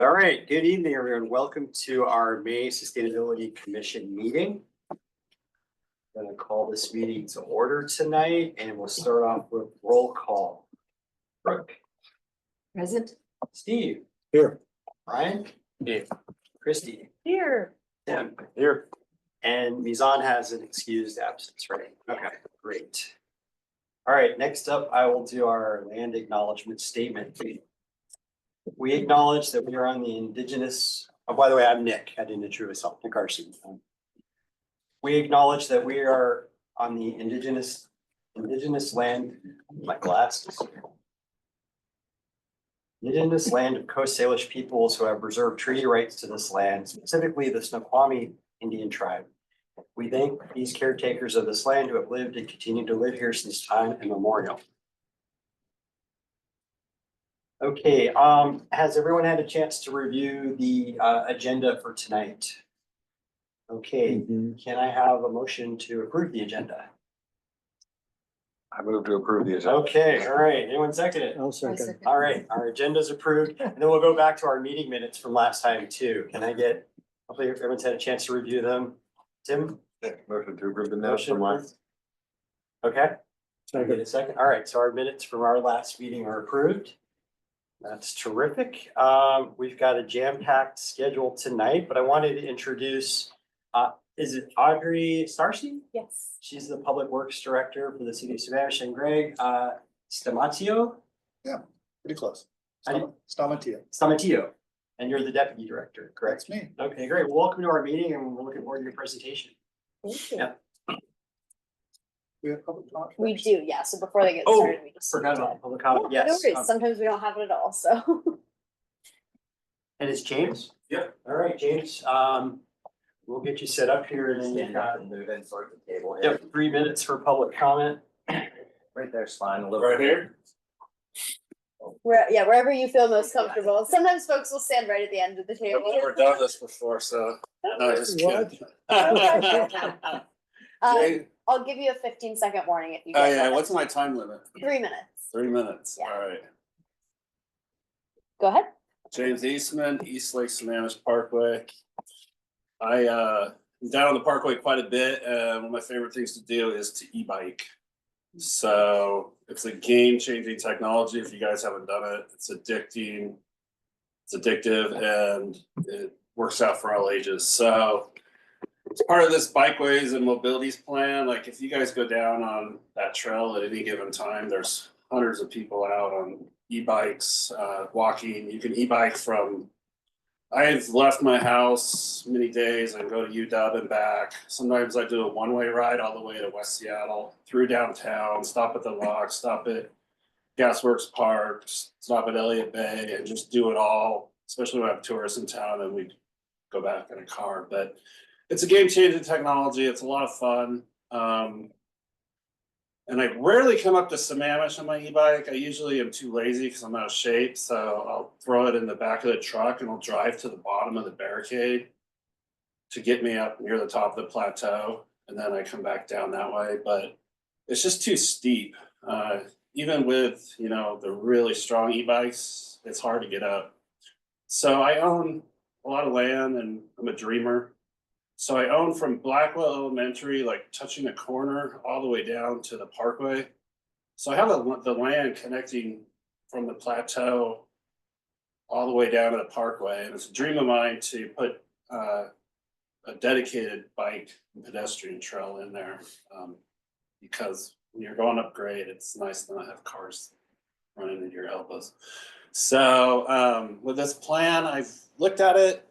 All right, good evening, everyone. Welcome to our May Sustainability Commission meeting. I'm going to call this meeting to order tonight, and we'll start off with roll call. Brooke. Present. Steve. Here. Ryan. Here. Christy. Here. Tim. Here. And Mizan has an excused absence, right? Okay, great. All right, next up, I will do our land acknowledgement statement. We acknowledge that we are on the indigenous, oh, by the way, I'm Nick. I didn't introduce myself, Nick Carson. We acknowledge that we are on the indigenous land, my glasses. Indigenous land of Coast Salish peoples who have reserved treaty rights to this land, specifically the Snoqualmie Indian tribe. We thank these caretakers of this land who have lived and continue to live here since time immemorial. Okay, has everyone had a chance to review the agenda for tonight? Okay, Can I have a motion to approve the agenda? I move to approve the agenda. Okay, all right, anyone second it? I'll second. All right, our agenda's approved, and then we'll go back to our meeting minutes from last time too. Can I get, hopefully everyone's had a chance to review them. Tim? Motion to approve the minutes from last. Okay. Can I get a second? All right, so our minutes from our last meeting are approved. That's terrific. We've got a jam-packed schedule tonight, but I wanted to introduce, is it Audrey Starcy? Yes. She's the Public Works Director for the City of Sammamish, and Greg Stamatio. Pretty close. I- Stamatio, and you're the Deputy Director, correct? That's me. Okay, great. Well, welcome to our meeting, and we're looking forward to your presentation. Thank you. Yeah. We have public comment. We do, yeah. So before they get Oh, started, we just. Forgot about the public comment. Yeah, no Yes. worries. Sometimes we don't have it at all, so. And it's James? Yep. All right, James, we'll get you set up here and then you've got, Move in sort of the table. yep, 3 minutes for public comment. Right there's fine, a little. Right here? Yeah, wherever you feel most comfortable. Sometimes folks will stand right at the end of the table. I've never done this before, so no, just kidding. I'll give you a 15-second warning if you Oh get yeah, that. what's my time limit? 3 minutes. 3 minutes, Yeah. all right. Go ahead. James Eastman, East Lake Sammamish Parkway. I'm down on the parkway quite a bit, and one of my favorite things to do is to e-bike. So it's a game-changing technology. If you guys haven't done it, it's addicting, it's addictive, and it works out for all ages. So it's part of this bikeways and mobilities plan. Like if you guys go down on that trail at any given time, there's hundreds of people out on e-bikes, walking. You can e-bike from, I've left my house many days and go to UW and back. Sometimes I do a one-way ride all the way to West Seattle, through downtown, stop at the lock, stop at Gasworks Park, stop at Elliott Bay, and just do it all, especially when I have tourists in town and we go back in a car. But it's a game-changing technology. It's a lot of fun. And I rarely come up to Sammamish on my e-bike. I usually am too lazy because I'm out of shape. So I'll throw it in the back of the truck and I'll drive to the bottom of the barricade to get me up near the top of the plateau. And then I come back down that way. But it's just too steep. Even with, you know, the really strong e-bikes, it's hard to get up. So I own a lot of land and I'm a dreamer. So I own from Blackwell Elementary, like touching a corner all the way down to the parkway. So I have the land connecting from the plateau all the way down to the parkway. And it's a dream of mine to put a dedicated bike and pedestrian trail in there. Because when you're going up grade, it's nice to not have cars running into your elbows. So with this plan, I've looked at it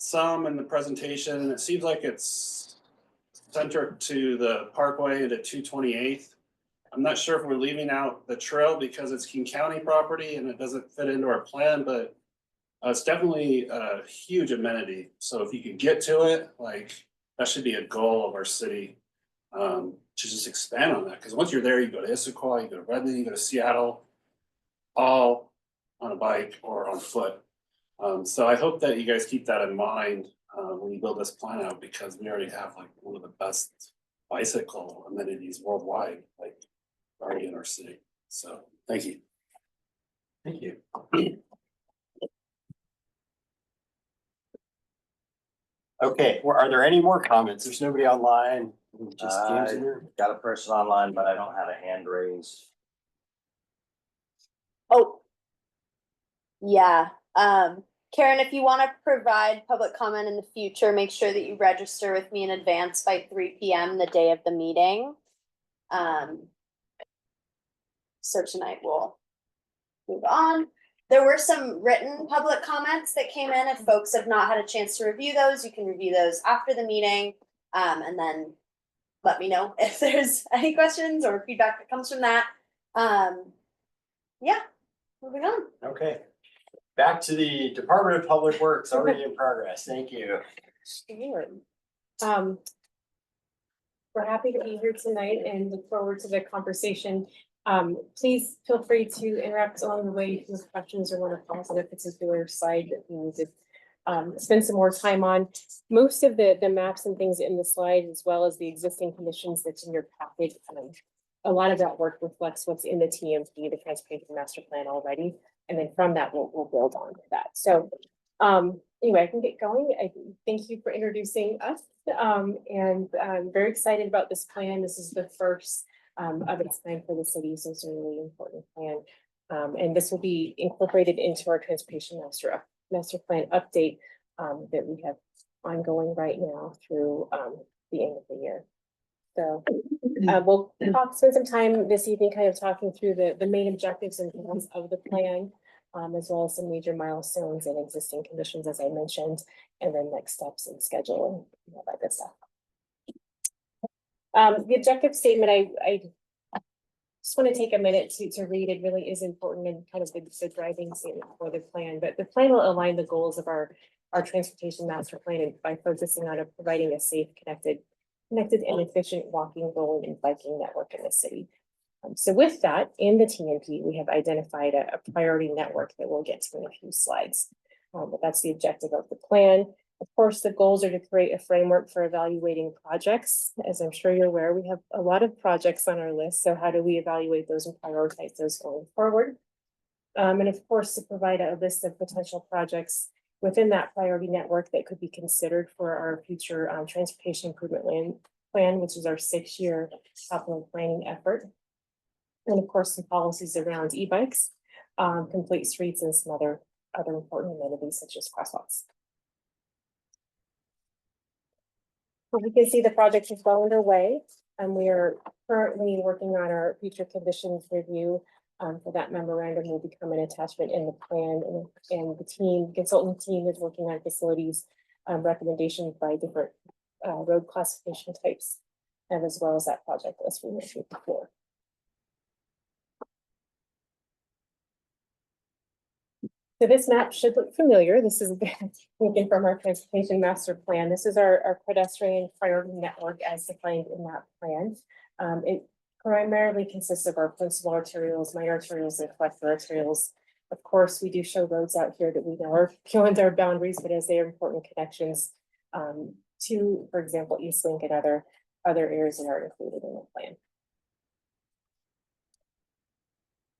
some in the presentation, and it seems like it's centered to the parkway and at 228th. I'm not sure if we're leaving out the trail because it's King County property and it doesn't fit into our plan, but it's definitely a huge amenity. So if you can get to it, like that should be a goal of our city, to just expand on that. Because once you're there, you go to Issaquah, you go to Redmond, you go to Seattle, all on a bike or on foot. So I hope that you guys keep that in mind when you build this plan out, because we already have like one of the best bicycle amenities worldwide, like already in our city. So thank you. Thank you. Okay, well, are there any more comments? There's nobody online, just James in there. Got a person online, but I don't have a hand raised. Oh. Yeah, Karen, if you wanna provide public comment in the future, make sure that you register with me in advance by 3 PM the day of the meeting. So tonight we'll move on. There were some written public comments that came in. If folks have not had a chance to review those, you can review those after the meeting. And then let me know if there's any questions or feedback that comes from that. Yeah, moving on. Okay. Back to the Department of Public Works, already in progress. Thank you. Sure. We're happy to be here tonight and look forward to the conversation. Please feel free to interact along the way if you have questions or want to pause on a particular slide that you need to spend some more time on. Most of the maps and things in the slide, as well as the existing conditions that's in your package, a lot of that work reflects what's in the TMP, the Transportation Master Plan already. And then from that, we'll build on to that. So anyway, I can get going. I thank you for introducing us. And I'm very excited about this plan. This is the first of its kind for the city, so it's a really important plan. And this will be incorporated into our Transportation Master Plan update that we have ongoing right now through the end of the year. So we'll spend some time this evening kind of talking through the main objectives and goals of the plan, as well as some major milestones and existing conditions, as I mentioned, and then next steps and schedule and all that good stuff. The objective statement, I just want to take a minute to read. It really is important and kind of the driving statement for the plan, but the plan will align the goals of our Transportation Master Plan by focusing on providing a safe, connected and efficient walking, rolling, and biking network in the city. So with that, in the TMP, we have identified a priority network that we'll get to in a few slides. But that's the objective of the plan. Of course, the goals are to create a framework for evaluating projects. As I'm sure you're aware, we have a lot of projects on our list. So how do we evaluate those and prioritize those going forward? And of course, to provide a list of potential projects within that priority network that could be considered for our future transportation improvement plan, which is our 6-year capital planning effort. And of course, some policies around e-bikes, complete streets, and some other important amenities such as crosswalks. Well, we can see the project is well underway, and we are currently working on our future conditions review. For that memorandum will become an attachment in the plan, and the consultant team is working on facilities recommendations by different road classification types, and as well as that project list we mentioned before. So this map should look familiar. This is taken from our Transportation Master Plan. This is our pedestrian priority network as defined in that plan. It primarily consists of our principal arterials, minor arterials, and collector arterials. Of course, we do show roads out here that we know are beyond our boundaries, but as they are important connections to, for example, East Link and other areas that are included in the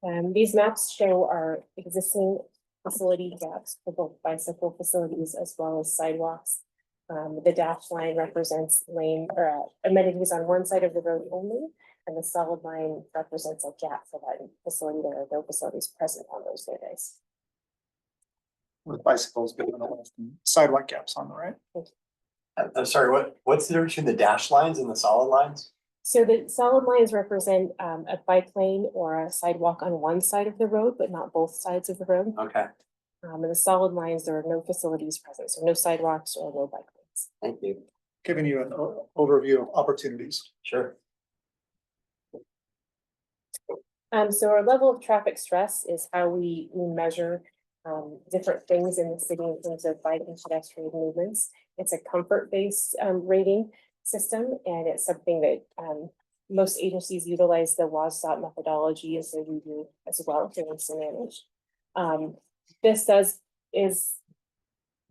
plan. These maps show our existing facility gaps for both bicycle facilities as well as sidewalks. The dashed line represents lane or amenities on one side of the road only, and the solid line represents a gap for that facility. There are no facilities present on those days. With bicycles going on the left and sidewalk gaps on the right. I'm sorry, what's the difference between the dash lines and the solid lines? So the solid lines represent a bike lane or a sidewalk on one side of the road, but not both sides of the road. Okay, And the solid lines, there are no facilities present, so no sidewalks or no bike lanes. thank you. Giving you an overview of opportunities. Sure. So our level of traffic stress is how we measure different things in the city in terms of bike and pedestrian movements. It's a comfort-based rating system, and it's something that most agencies utilize the WASDOT methodology as they do as well to manage. This is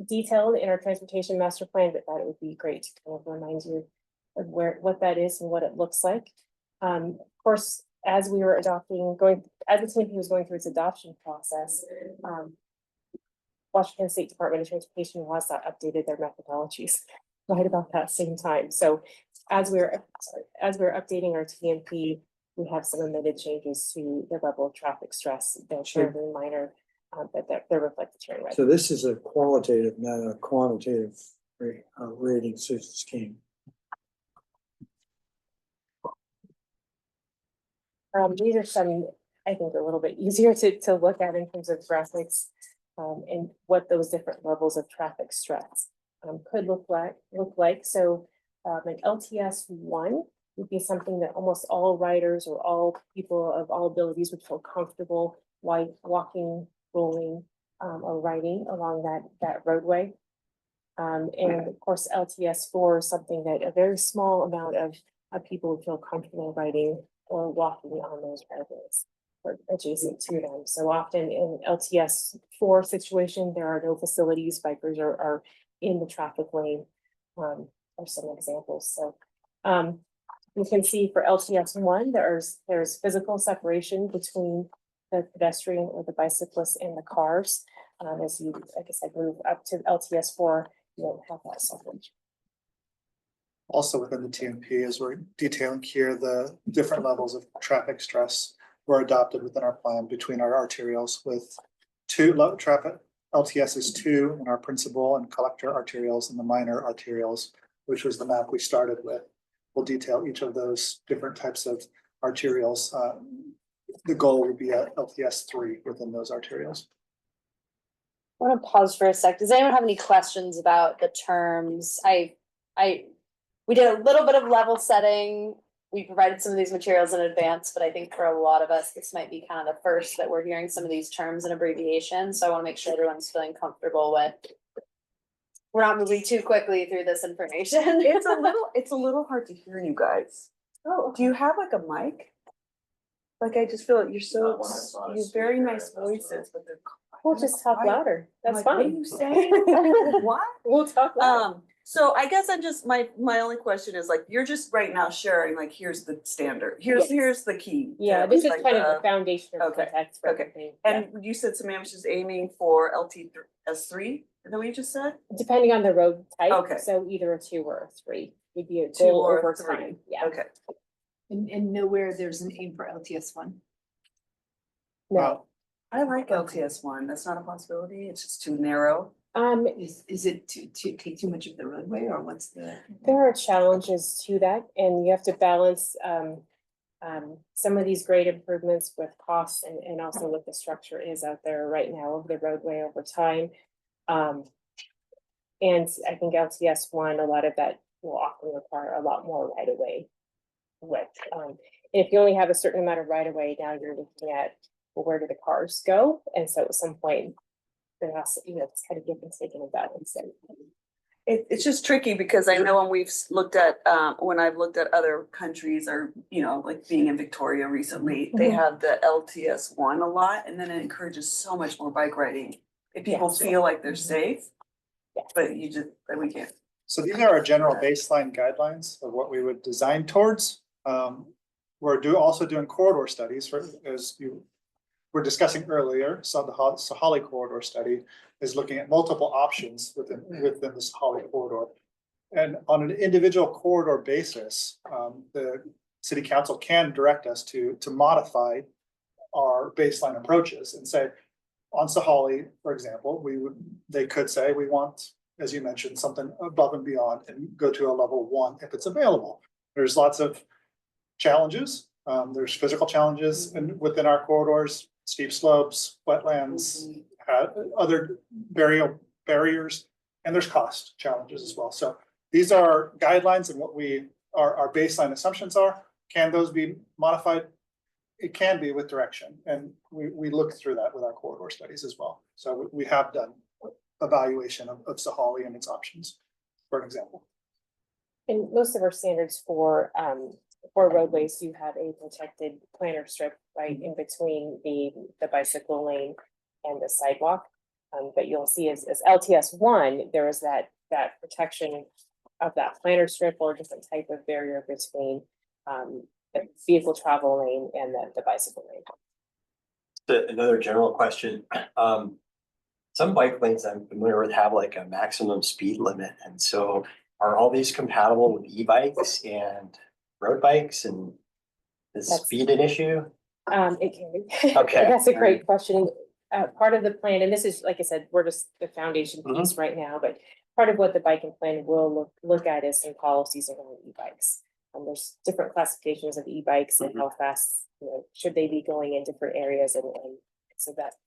detailed in our Transportation Master Plan, but thought it would be great to kind of remind you of what that is and what it looks like. Of course, as we were as the TMP was going through its adoption process, Washington State Department of Transportation has not updated their methodologies right about that same time. So as we're updating our TMP, we have some amended changes to the level of traffic stress. They're fairly minor, but they're reflected here in red. So this is a qualitative, not a quantitative rating scheme. These are some, I think, a little bit easier to look at in terms of graphics, and what those different levels of traffic stress could look like. So an LTS 1 would be something that almost all riders or all people of all abilities would feel comfortable while walking, rolling, or riding along that roadway. And of course, LTS 4 is something that a very small amount of people would feel comfortable riding or walking on those roadways or adjacent to them. So often in LTS 4 situation, there are no facilities, bikers are in the traffic lane, are some examples. So you can see for LTS 1, there's physical separation between the pedestrian or the bicyclist and the cars. As you, I guess, move up to LTS 4, you don't have that separation. Also within the TMP, as we're detailing here, the different levels of traffic stress were adopted within our plan between our arterials with 2 traffic LTSs 2 in our principal and collector arterials and the minor arterials, which was the map we started with. We'll detail each of those different types of arterials. The goal would be at LTS 3 within those arterials. I want to pause for a sec. Does anyone have any questions about the terms? We did a little bit of level setting. We provided some of these materials in advance, but I think for a lot of us, this might be kind of the first that we're hearing some of these terms and abbreviations. So I want to make sure everyone's feeling comfortable with. We're not moving too quickly through this information. It's a little hard to hear you guys. Oh, Do you have like a mic? Like, I just feel like you're so, you have very nice voices, but they're. We'll just talk louder. That's Like, what are fine. you saying? What? We'll talk louder. So I guess I'm just, my only question is like, you're just right now sharing, like, here's the standard, here's the key. Yeah, to, this is like, kind of the foundation of okay, context for okay. everything. Yeah. And you said Sammamish is aiming for LTS3, is that what you just said? Depending on the road type. Okay. So either a 2 or a 3 would be a 2 goal or over 3. time. Yeah. Okay. And nowhere there's an aim for LTS 1. No. I like LTS1, that's not a possibility, it's just too narrow. Is it to take too much of the roadway, or what's the? There are challenges to that, and you have to balance some of these great improvements with costs and also what the structure is out there right now of the roadway over time. And I think LTS 1, a lot of that will often require a lot more right of way width. If you only have a certain amount of right of way, now you're looking at, well, where do the cars go? And so at some point, there has to, it's kind of give and take in a balance. It's just tricky because I know when we've looked at, when I've looked at other countries or, like being in Victoria recently, they have the LTS1 a lot, and then it encourages so much more bike riding. If people feel like they're safe, but we can't. So these are our general baseline guidelines of what we would design towards. We're also doing corridor studies as you were discussing earlier. So the Sahali corridor study is looking at multiple options within the Sahali corridor. And on an individual corridor basis, the city council can direct us to modify our baseline approaches and say, on Sahali, for example, they could say we want, as you mentioned, something above and beyond and go to a level 1 if it's available. There's lots of challenges. There's physical challenges within our corridors, steep slopes, wetlands, other barriers, and there's cost challenges as well. So these are guidelines and what our baseline assumptions are. Can those be modified? It can be with direction, and we look through that with our corridor studies as well. So we have done evaluation of Sahali and its options, for an example. And most of our standards for roadways, you have a protected planter strip right in between the bicycle lane and the sidewalk. But you'll see as LTS 1, there is that protection of that planter strip or different type of barrier between the vehicle travel lane and the bicycle lane. Another general question. some bike lanes I'm familiar with have like a maximum speed limit, and so are all these compatible with e-bikes and road bikes, and is That's- speed an issue? It can be. Okay. That's a great question. Part of the plan, and this is, like I said, we're just the foundation Mhm. piece right now, but part of what the biking plan will look at is some policies around e-bikes. There's different classifications of e-bikes and how fast, should they be going in different areas, and so that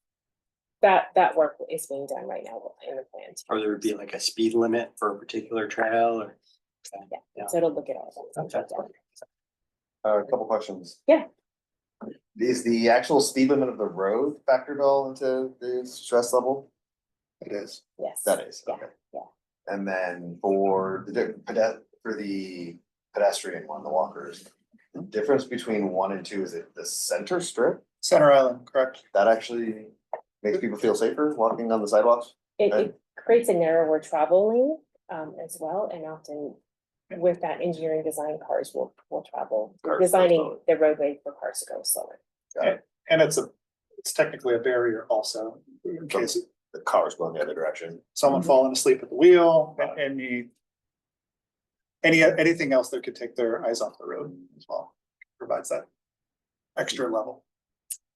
work is being done right now in the plan. Or there would be like a speed limit for a particular trail or? Yeah, so it'll look at all that. Okay. A couple questions. Yeah. Is the actual speed limit of the road factored all into the stress level? It is. Yes. That is, Yeah, okay. yeah. And then for the pedestrian one, the walkers, the difference between 1 and 2, is it the center strip? Center Island, correct? That actually makes people feel safer walking on the sidewalks? It creates a narrower travel lane as well, and often with that engineering design, cars will travel. Cars go Designing slower. the roadway for cars to go slower. And it's technically a barrier also, in case The cars going the other direction. someone falling asleep at the wheel, and anything else that could take their eyes off the road as well, provides that extra level.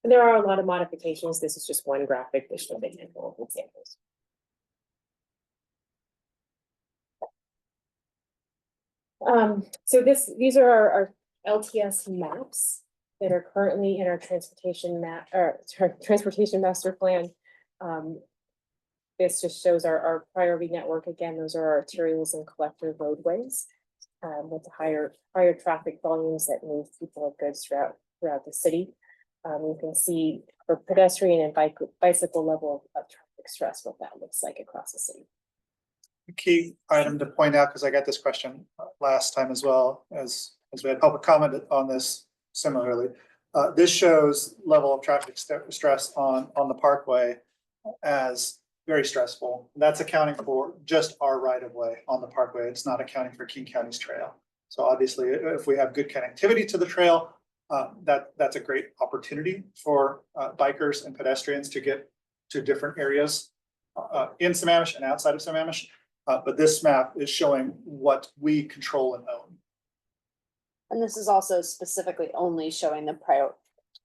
There are a lot of modifications. This is just one graphic that shows a handful of examples. So these are our LTS maps that are currently in our transportation transportation master plan. This just shows our priority network. Again, those are our arterials and collector roadways with the higher traffic volumes that move people and goods throughout the city. You can see for pedestrian and bicycle level of traffic stress, what that looks like across the city. A key item to point out, because I got this question last time as well, as we had public comment on this similarly. This shows level of traffic stress on the parkway as very stressful. That's accounting for just our right of way on the parkway. It's not accounting for King County's trail. So obviously, if we have good connectivity to the trail, that's a great opportunity for bikers and pedestrians to get to different areas in Sammamish and outside of Sammamish. But this map is showing what we control and own. And this is also specifically only showing the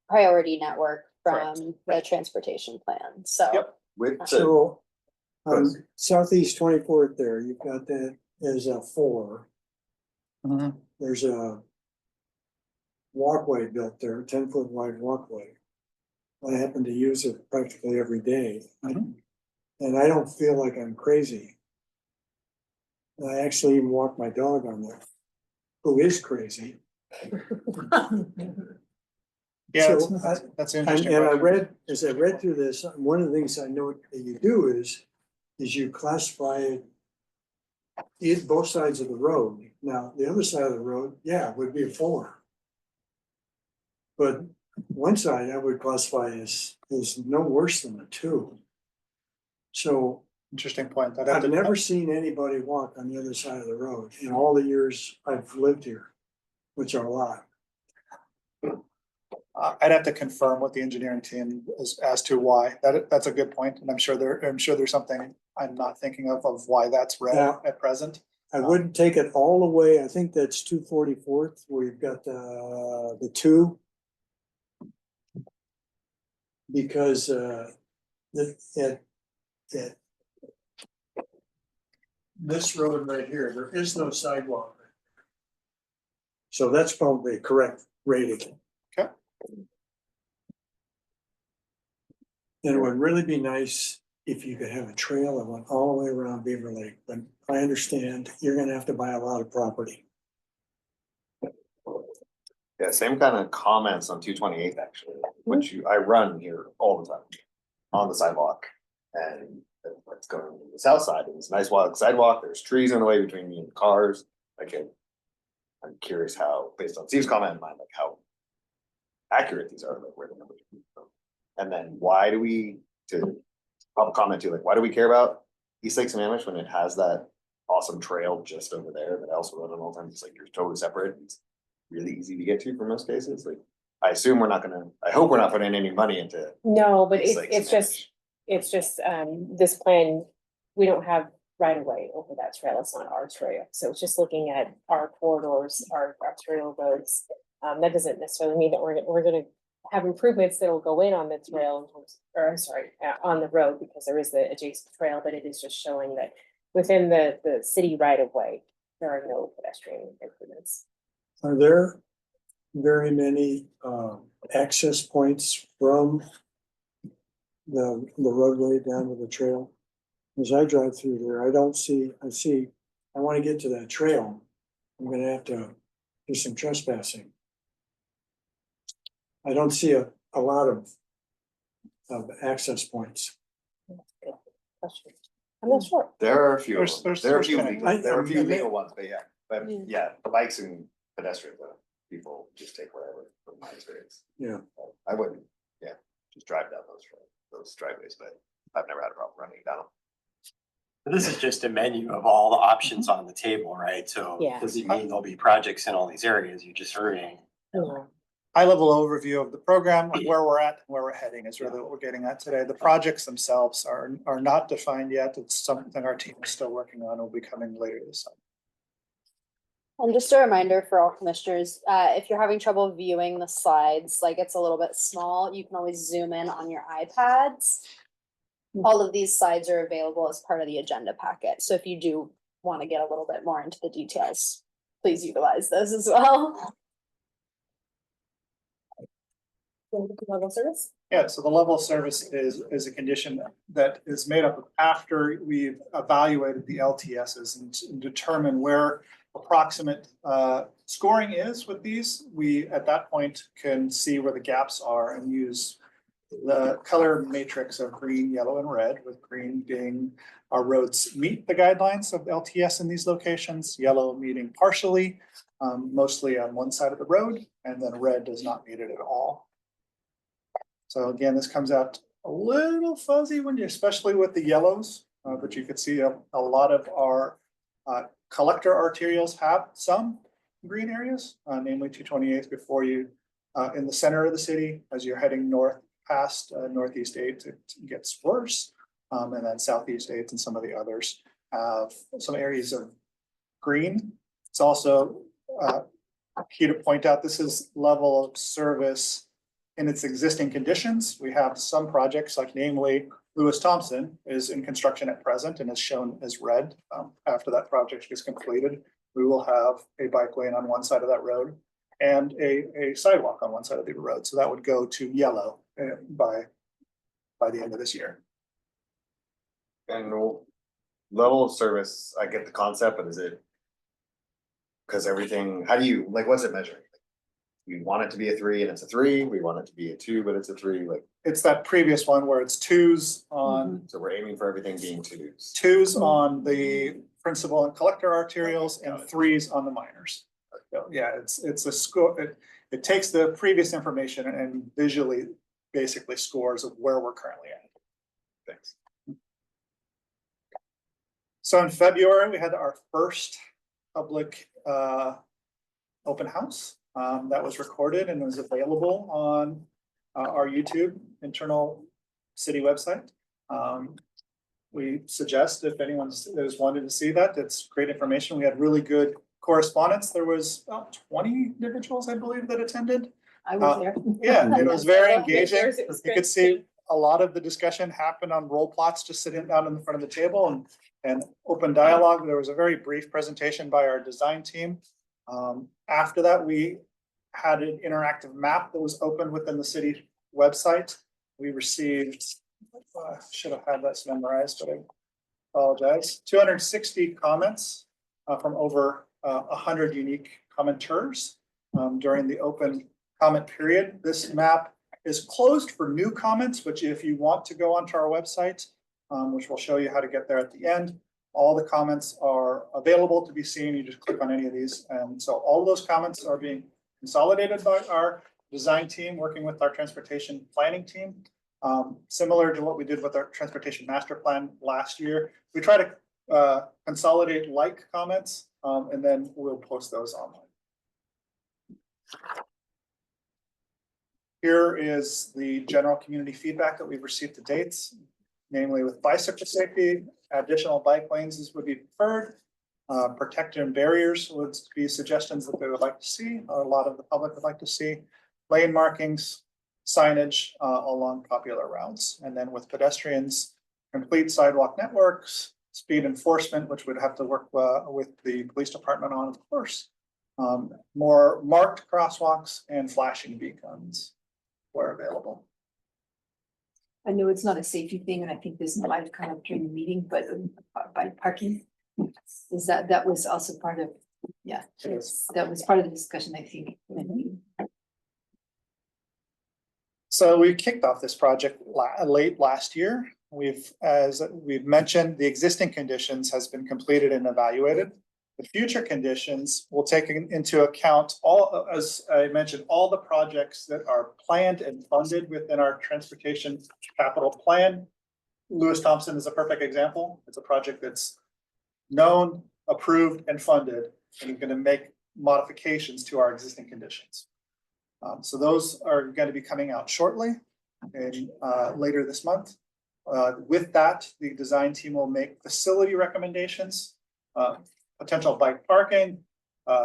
priority network from the transportation plan, so. Yep. With the, So on Southeast 24th there, you've got that as a 4. There's a walkway built there, 10-foot wide walkway. I happen to use it practically every day. And I don't feel like I'm crazy. I actually even walk my dog on there, who is crazy. Yeah, So that's an And interesting. I question. as I read through this, one of the things I know that you do is you classify it both sides of the road. Now, the other side of the road, yeah, would be a 4. But one side I would classify as no worse than a 2. So Interesting point. I've never seen anybody walk on the other side of the road in all the years I've lived here, which are a lot. I'd have to confirm with the engineering team as to why. That's a good point, and I'm sure there's something I'm not thinking of why that's red Yeah. at present. I wouldn't take it all the way. I think that's 244th, where you've got the 2. Because at this road right here, there is no sidewalk. So that's probably correct rating. Okay. And it would really be nice if you could have a trail that went all the way around Beaver Lake, but I understand you're gonna have to buy a lot of property. yeah, same kind of comments on 228th actually, which I run here all the time on the sidewalk. And it's going to the south side, and it's a nice wide sidewalk, there's trees in the way between me and the cars. I'm curious how, based on Steve's comment in mind, like how accurate these are, like where the numbers come from. And then why do we, I'll comment too, like why do we care about East Lake Sammamish when it has that awesome trail just over there that I also run on all the time? It's like you're totally separate. It's really easy to get to for most cases. Like I assume I hope we're not putting any money into No, but East Lake it's just, It's just, this plan, we don't have right of way over that trail. It's not our trail. So it's just looking at our corridors, our arterial roads. That doesn't necessarily mean that we're gonna have improvements that'll go in on the trail, or I'm sorry, on the road, because there is the adjacent trail, but it is just showing that within the city right of way, there are no pedestrian improvements. Are there very many access points from the roadway down to the trail? As I drive through there, I want to get to that trail. I'm gonna have to do some trespassing. I don't see a lot of access points. Question. I'm not sure. There are a few, There's- there's- there are a there's few connected. legal, there are a few I- legal ones, but yeah, Mm. the bikes and pedestrians, people just take whatever from my experience. Yeah. I wouldn't, just drive down those driveways, but I've never had a problem running down them. This is just a menu of all the options on the table, right? So Yeah. does it mean there'll be projects in all these areas you just heard? No. High level overview of the program, like where we're at, and where we're heading is really what we're getting at today. The projects themselves are not defined yet. It's something our team is still working on, will be coming later this summer. And just a reminder for all commissioners, if you're having trouble viewing the slides, like it's a little bit small, you can always zoom in on your iPads. All of these slides are available as part of the agenda packet. So if you do want to get a little bit more into the details, please utilize those as well. Level service? Yeah, so the level of service is a condition that is made up of after we've evaluated the LTSs and determine where approximate scoring is with these. We, at that point, can see where the gaps are and use the color matrix of green, yellow, and red, with green being our roads meet the guidelines of LTS in these locations, yellow meeting partially, mostly on one side of the road, and then red does not meet it at all. So again, this comes out a little fuzzy when you, especially with the yellows, but you could see a lot of our collector arterials have some green areas, namely 228 before you, in the center of the city, as you're heading north past Northeast 8, it gets worse. And then Southeast 8 and some of the others have some areas of green. It's also key to point out, this is level of service in its existing conditions. We have some projects, like namely Lewis Thompson is in construction at present and is shown as red. After that project is completed, we will have a bike lane on one side of that road and a sidewalk on one side of the road. So that would go to yellow by the end of this year. And level of service, I get the concept, but is it? Because everything, how do you, like, what's it measuring? We want it to be a 3 and it's a 3, we want it to be a 2, but it's a 3, like, It's that previous one where it's twos on so we're aiming for everything being 2s. twos on the principal and collector arterials and 3s on the minors. So, yeah, it's a score. It takes the previous information and visually basically scores of where we're currently at. Thanks. So in February, we had our first public open house that was recorded and was available on our YouTube internal city website. We suggest if anyone is wanted to see that, it's great information. We had really good correspondence. There was about 20 individuals, I believe, that attended. I was there. Yeah, it was very engaging. Yours, it was You great. could see a lot of the discussion happened on roll plots, just sitting down in the front of the table and open dialogue. There was a very brief presentation by our design team. After that, we had an interactive map that was open within the city website. We received, should have had that memorized, but I apologize. 260 comments from over 100 unique commenters during the open comment period. This map is closed for new comments, but if you want to go onto our website, which will show you how to get there at the end, all the comments are available to be seen. You just click on any of these. And so all of those comments are being consolidated by our design team, working with our transportation planning team. Similar to what we did with our transportation master plan last year. We try to consolidate like comments and then we'll post those online. Here is the general community feedback that we've received to date. namely with bicycle safety, additional bike lanes would be preferred. Protective barriers would be suggestions that they would like to see, or a lot of the public would like to see. Lane markings, signage along popular routes, and then with pedestrians, complete sidewalk networks, speed enforcement, which would have to work with the police department on, of course. More marked crosswalks and flashing beacons where available. I know it's not a safety thing, and I think this might come up during the meeting, but by parking. Is that was also part of, yeah, that was part of the discussion, I think. So we kicked off this project late last year. As we've mentioned, the existing conditions has been completed and evaluated. The future conditions will take into account all, as I mentioned, all the projects that are planned and funded within our transportation capital plan. Lewis Thompson is a perfect example. It's a project that's known, approved, and funded, and we're going to make modifications to our existing conditions. So those are going to be coming out shortly and later this month. With that, the design team will make facility recommendations, potential bike parking,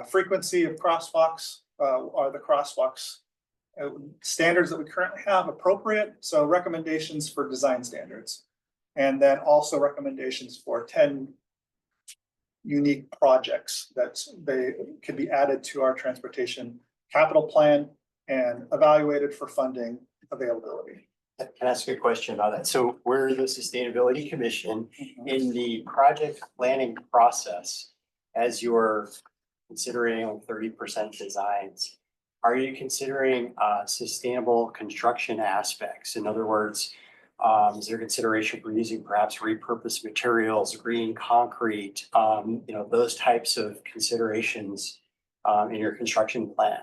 frequency of crosswalks, are the crosswalks standards that we currently have appropriate? So recommendations for design standards, and then also recommendations for 10 unique projects that they can be added to our transportation capital plan and evaluated for funding availability. Can I ask you a question about that? So we're the Sustainability Commission in the project planning process. As you're considering 30% designs, are you considering sustainable construction aspects? In other words, is there consideration for using perhaps repurposed materials, green concrete, those types of considerations in your construction plan?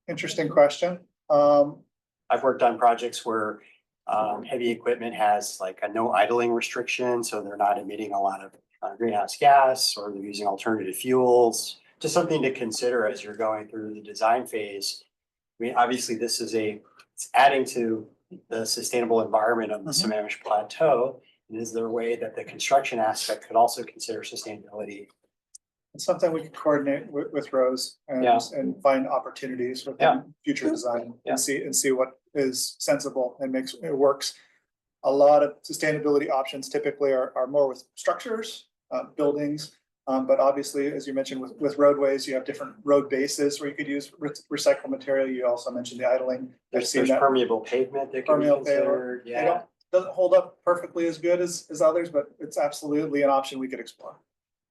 Interesting question. I've worked on projects where heavy equipment has like a no idling restriction, so they're not emitting a lot of greenhouse gas, or they're using alternative fuels. Just something to consider as you're going through the design phase. I mean, obviously, this is it's adding to the sustainable environment of the Sammamish Plateau. And is there a way that the construction aspect could also consider sustainability? It's something we could coordinate with Rose and, Yeah. and find opportunities within future design and see what is sensible and makes it works. A lot of sustainability options typically are more with structures, buildings, but obviously, as you mentioned, with roadways, you have different road bases where you could use recycled material. You also mentioned the idling. There's permeable pavement that can be considered. Yeah, doesn't hold up perfectly as good as others, but it's absolutely an option we could explore.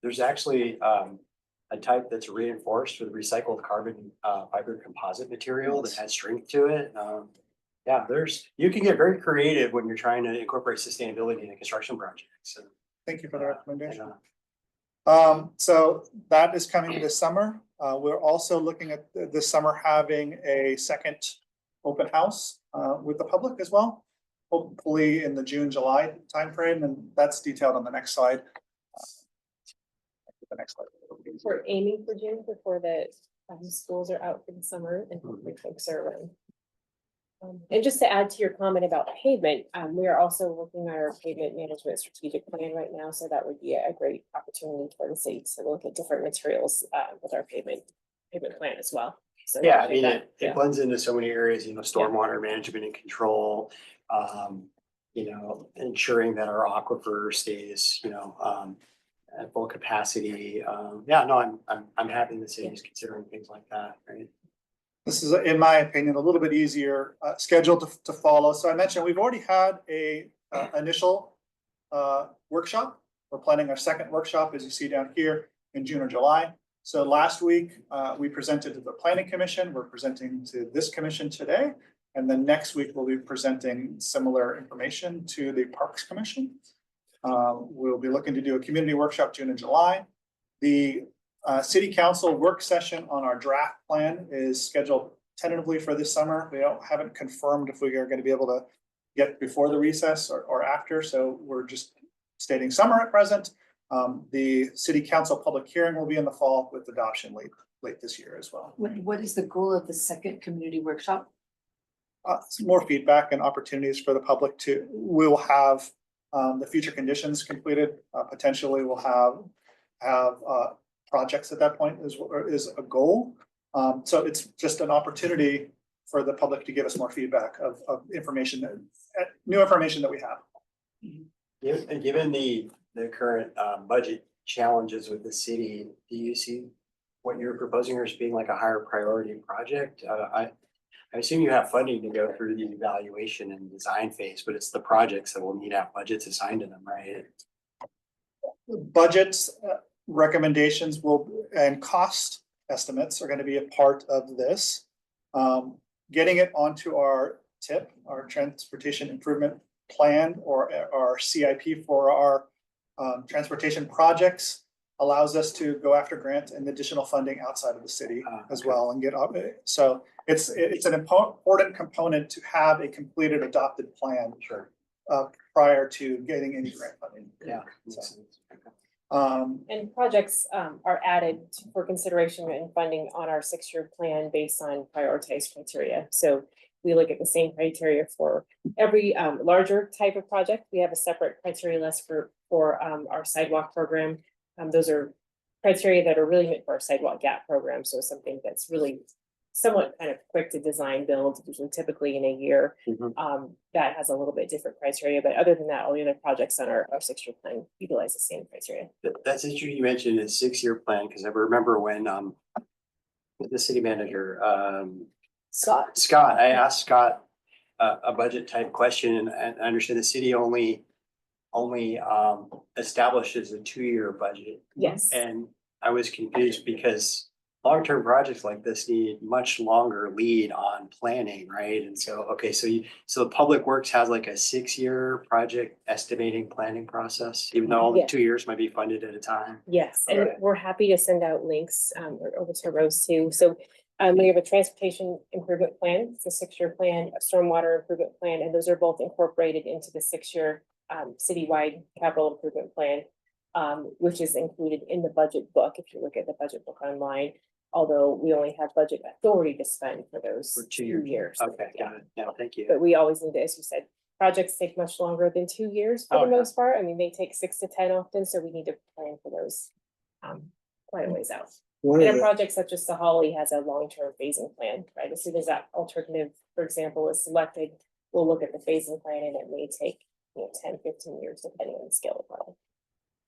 There's actually a type that's reinforced with recycled carbon fiber composite material that has strength to it. Yeah, you can get very creative when you're trying to incorporate sustainability in a construction project. So thank you for the recommendation. So that is coming this summer. We're also looking at this summer having a second open house with the public as well, hopefully in the June-July timeframe, and that's detailed on the next slide. The next slide. We're aiming for June before the schools are out for the summer and hopefully folks are around. And just to add to your comment about pavement, we are also working on our pavement management strategic plan right now. So that would be a great opportunity for the state to look at different materials with our pavement plan as well. So yeah, I mean, it blends into so many areas, stormwater management and control, ensuring that our aquifer stays, at full capacity. I'm happy the city is considering things like that, right? This is, in my opinion, a little bit easier schedule to follow. So I mentioned we've already had a initial workshop. We're planning our second workshop, as you see down here, in June or July. So last week we presented to the Planning Commission. We're presenting to this commission today, and then next week we'll be presenting similar information to the Parks Commission. We'll be looking to do a community workshop June and July. The City Council work session on our draft plan is scheduled tentatively for this summer. We haven't confirmed if we are going to be able to get before the recess or after, so we're just stating summer at present. The City Council public hearing will be in the fall with adoption late this year as well. What is the goal of the second community workshop? some more feedback and opportunities for the public to, we'll have the future conditions completed, potentially we'll have projects at that point is a goal. So it's just an opportunity for the public to give us more feedback of information that, new information that we have. Given the current budget challenges with the city, do you see what you're proposing as being like a higher priority project? I assume you have funding to go through the evaluation and design phase, but it's the projects that will need to have budgets assigned to them, right? Budgets, recommendations and cost estimates are gonna be a part of this. Getting it onto our TIP, our Transportation Improvement Plan, or our CIP for our transportation projects allows us to go after grant and additional funding outside of the city as well and get up. So it's an important component to have a completed adopted plan. Sure. Prior to getting any grant funding. Yeah. And projects are added for consideration and funding on our 6-year plan based on prioritized criteria. So we look at the same criteria for every larger type of project. We have a separate criteria list for our sidewalk program. Those are criteria that are really meant for our sidewalk gap program. So something that's really somewhat kind of quick to design, build, usually typically in a year. That has a little bit different criteria, but other than that, all the other projects on our 6-year plan utilize the same criteria. That's interesting. You mentioned a 6-year plan, because I remember when the city manager, Scott, I asked Scott a budget type question, and I understand the city only establishes a 2-year budget. Yes. And I was confused because long-term projects like this need much longer lead on planning, right? And so, okay, so the Public Works has like a 6-year project estimating planning process, even though only Yeah. 2 years might be funded at a time. Yes, and Okay. we're happy to send out links over to Rose too. So we have a transportation improvement plan, it's a 6-year plan, a stormwater improvement plan, and those are both incorporated into the 6-year citywide capital improvement plan, which is included in the budget book, if you look at the budget book online. Although we only have budget authority to spend for those For 2 2 years. years. Okay, Yeah. got it. Yeah, thank you. But we always need to, as you said, projects take much longer than 2 years for the Okay. most part. I mean, they take 6 to 10 often, so we need to plan for those quite a ways out. One And of a the, project such as Sahali has a long-term phasing plan, right? As soon as that alternative, for example, is selected, we'll look at the phasing plan and it may take, 10, 15 years depending on the scale of project.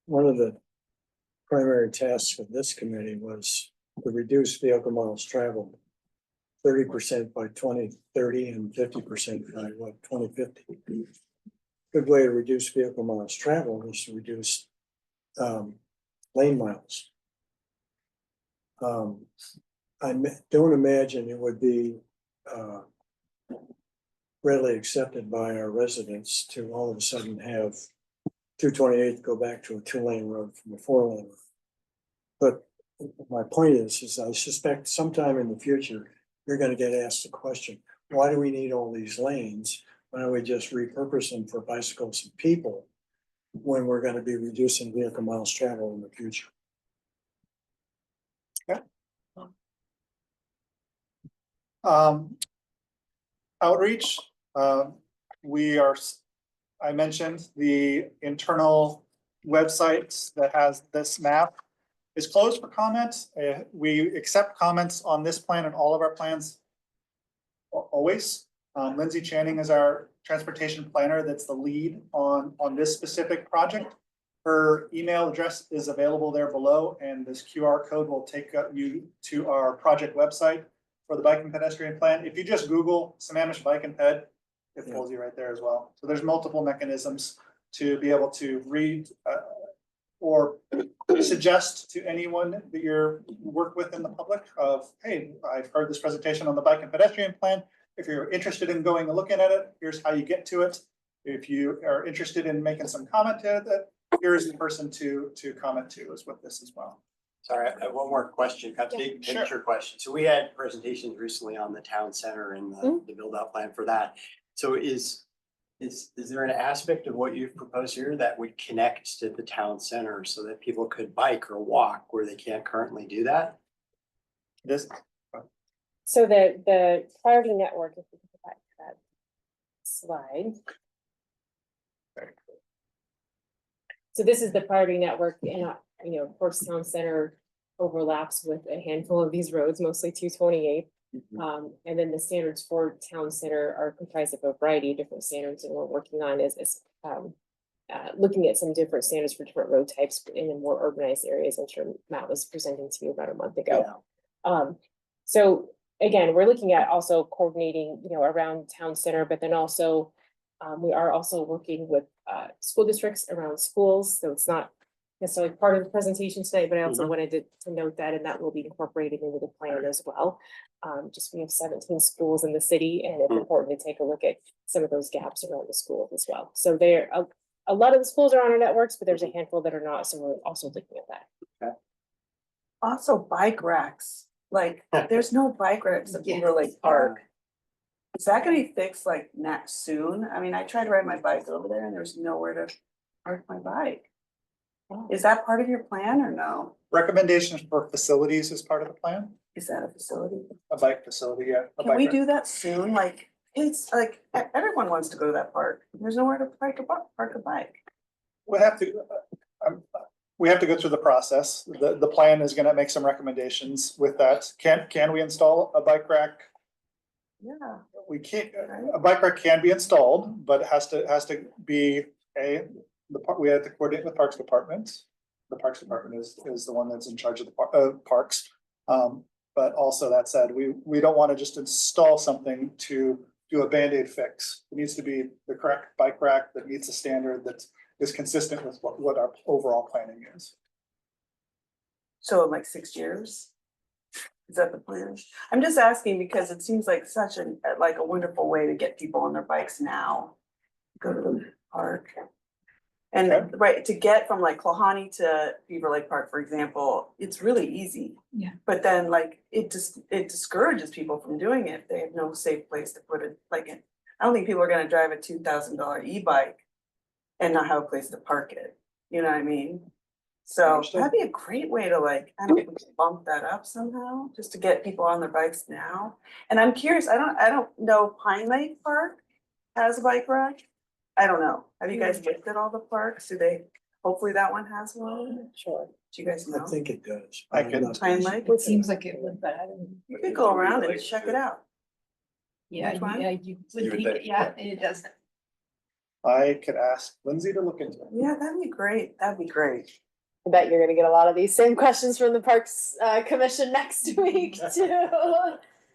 one of the primary tasks of this committee was to reduce vehicle miles traveled 30% by 2030 and 50% by 2050. Good way to reduce vehicle miles traveled is to reduce lane miles. Don't imagine it would be readily accepted by our residents to all of a sudden have 228 go back to a 2-lane road from a 4-lane road. But my point is I suspect sometime in the future, you're gonna get asked the question, why do we need all these lanes? Why don't we just repurpose them for bicycles and people when we're gonna be reducing vehicle miles traveled in the future? Outreach, I mentioned the internal websites that has this map is closed for comments. We accept comments on this plan and all of our plans always. Lindsay Channing is our transportation planner that's the lead on this specific project. Her email address is available there below, and this QR code will take you to our project website for the bike and pedestrian plan. If you just Google Sammamish Bike and Ped, it pulls you right there as well. So there's multiple mechanisms to be able to read or suggest to anyone that you work with in the public of, hey, I've heard this presentation on the bike and pedestrian plan. If you're interested in going and looking at it, here's how you get to it. If you are interested in making some comment to it, here's the person to comment to is with this as well. Sorry, I have one more question, a big Sure. picture question. So we had presentations recently on the town center and the build out plan for that. So is there an aspect of what you've proposed here that would connect to the town center so that people could bike or walk where they can't currently do that? This, So the priority network, if we can provide that, slide. So this is the priority network, and of course, town center overlaps with a handful of these roads, mostly 228. And then the standards for town center are comprised of a variety of different standards, and we're working on is looking at some different standards for different road types in the more urbanized areas. I'm sure Matt was presenting to you about a month ago. So again, we're looking at also coordinating, around town center, but then also we are also working with school districts around schools. So it's not necessarily part of the presentation today, but I also wanted to note that, and that will be incorporated into the plan as well. Just we have 17 schools in the city, and it's important to take a look at some of those gaps around the schools as well. So there, a lot of the schools are on our networks, but there's a handful that are not. So we're also looking at that. Also bike racks, like, there's no bike racks at Beaver Lake Park. Is that gonna be fixed like next soon? I mean, I tried to ride my bike over there and there's nowhere to park my bike. Is that part of your plan or no? Recommendations for facilities is part of the plan, Is that a facility? a bike facility, yeah. a Can bike we rack. do that soon? Like, it's like, everyone wants to go to that park. There's nowhere to park a bike. We have to, we have to go through the process. The plan is gonna make some recommendations with that. Can we install a bike rack? Yeah. We can't, a bike rack can be installed, but it has to be we have to coordinate with Parks Department. The Parks Department is the one that's in charge of the parks. But also that said, we don't want to just install something to do a Band-Aid fix. It needs to be the correct bike rack that meets a standard that is consistent with what our overall planning is. So in like 6 years? Is that the plan? I'm just asking because it seems like such a wonderful way to get people on their bikes now. Go to the park. And right, to get from like Klahani to Beaver Lake Park, for example, it's really easy. Yeah. But then like, it discourages people from doing it. They have no safe place to put it, I don't think people are gonna drive a $2,000 e-bike and not have a place to park it. You know what I mean? So Understood. that'd be a great way to I don't know, if we could bump that up somehow, just to get people on their bikes now. And I'm curious, I don't know, Pine Lake Park has a bike rack? I don't know. Have you guys looked at all the parks? Hopefully that one has one? Sure. Do you guys know? I think it does. I can- Pine Lake? It seems like it would, but I don't. You could go around and check it out. Yeah, Which one? yeah, you would You would think, think, yeah, it does. I could ask Lindsay to look into it. Yeah, that'd be great. That'd be great. I bet you're gonna get a lot of these same questions from the Parks Commission next week too.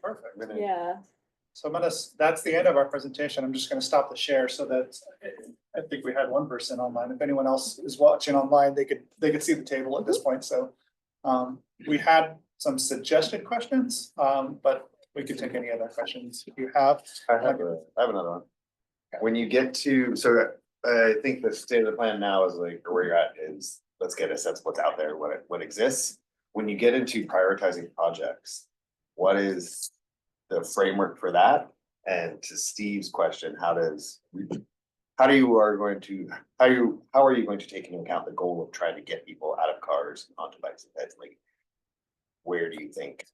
Perfect. Yeah. So that's the end of our presentation. I'm just gonna stop the share so that I think we had one person online. If anyone else is watching online, they could see the table at this point. So we had some suggested questions, but we could take any other questions if you have. I have another one. When you get to, so I think the state of the plan now is like, or where you're at is, let's get a sense of what's out there, what exists. When you get into prioritizing projects, what is the framework for that? And to Steve's question, how are you going to take into account the goal of trying to get people out of cars and onto bikes and peds? Like, where do you think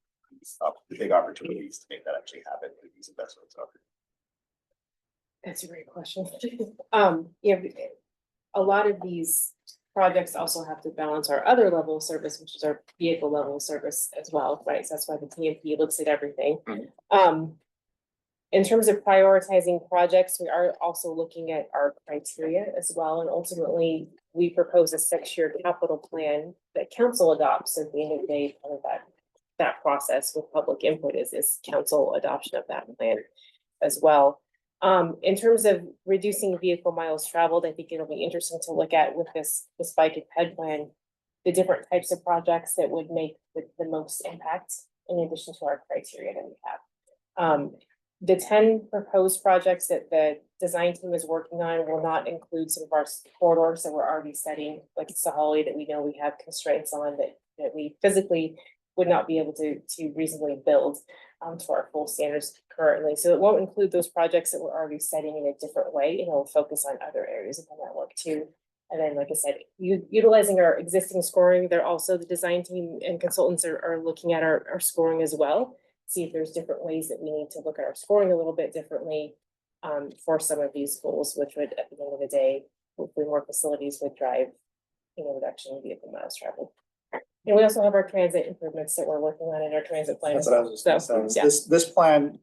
the big opportunities to make that actually happen with these investments are? That's a great question. Yeah, a lot of these projects also have to balance our other level of service, which is our vehicle level of service as well, right? So that's why the TMP looks at everything. In terms of prioritizing projects, we are also looking at our criteria as well. And ultimately, we propose a 6-year capital plan that council adopts. At the end of the day, part of that process with public input is council adoption of that plan as well. In terms of reducing vehicle miles traveled, I think it'll be interesting to look at with this bike and ped plan, the different types of projects that would make the most impact in addition to our criteria that we have. The 10 proposed projects that the design team is working on will not include some of our corridors that we're already setting, like Sahali, that we know we have constraints on that we physically would not be able to reasonably build to our full standards currently. So it won't include those projects that we're already setting in a different way, and it'll focus on other areas of the network too. And then, like I said, utilizing our existing scoring, they're also the design team and consultants are looking at our scoring as well. See if there's different ways that we need to look at our scoring a little bit differently for some of these schools, which would, at the end of the day, hopefully more facilities would drive, reduction in vehicle miles traveled. And we also have our transit improvements that we're working on in our transit plan. That's as what I well. was just gonna So, say. yeah. This plan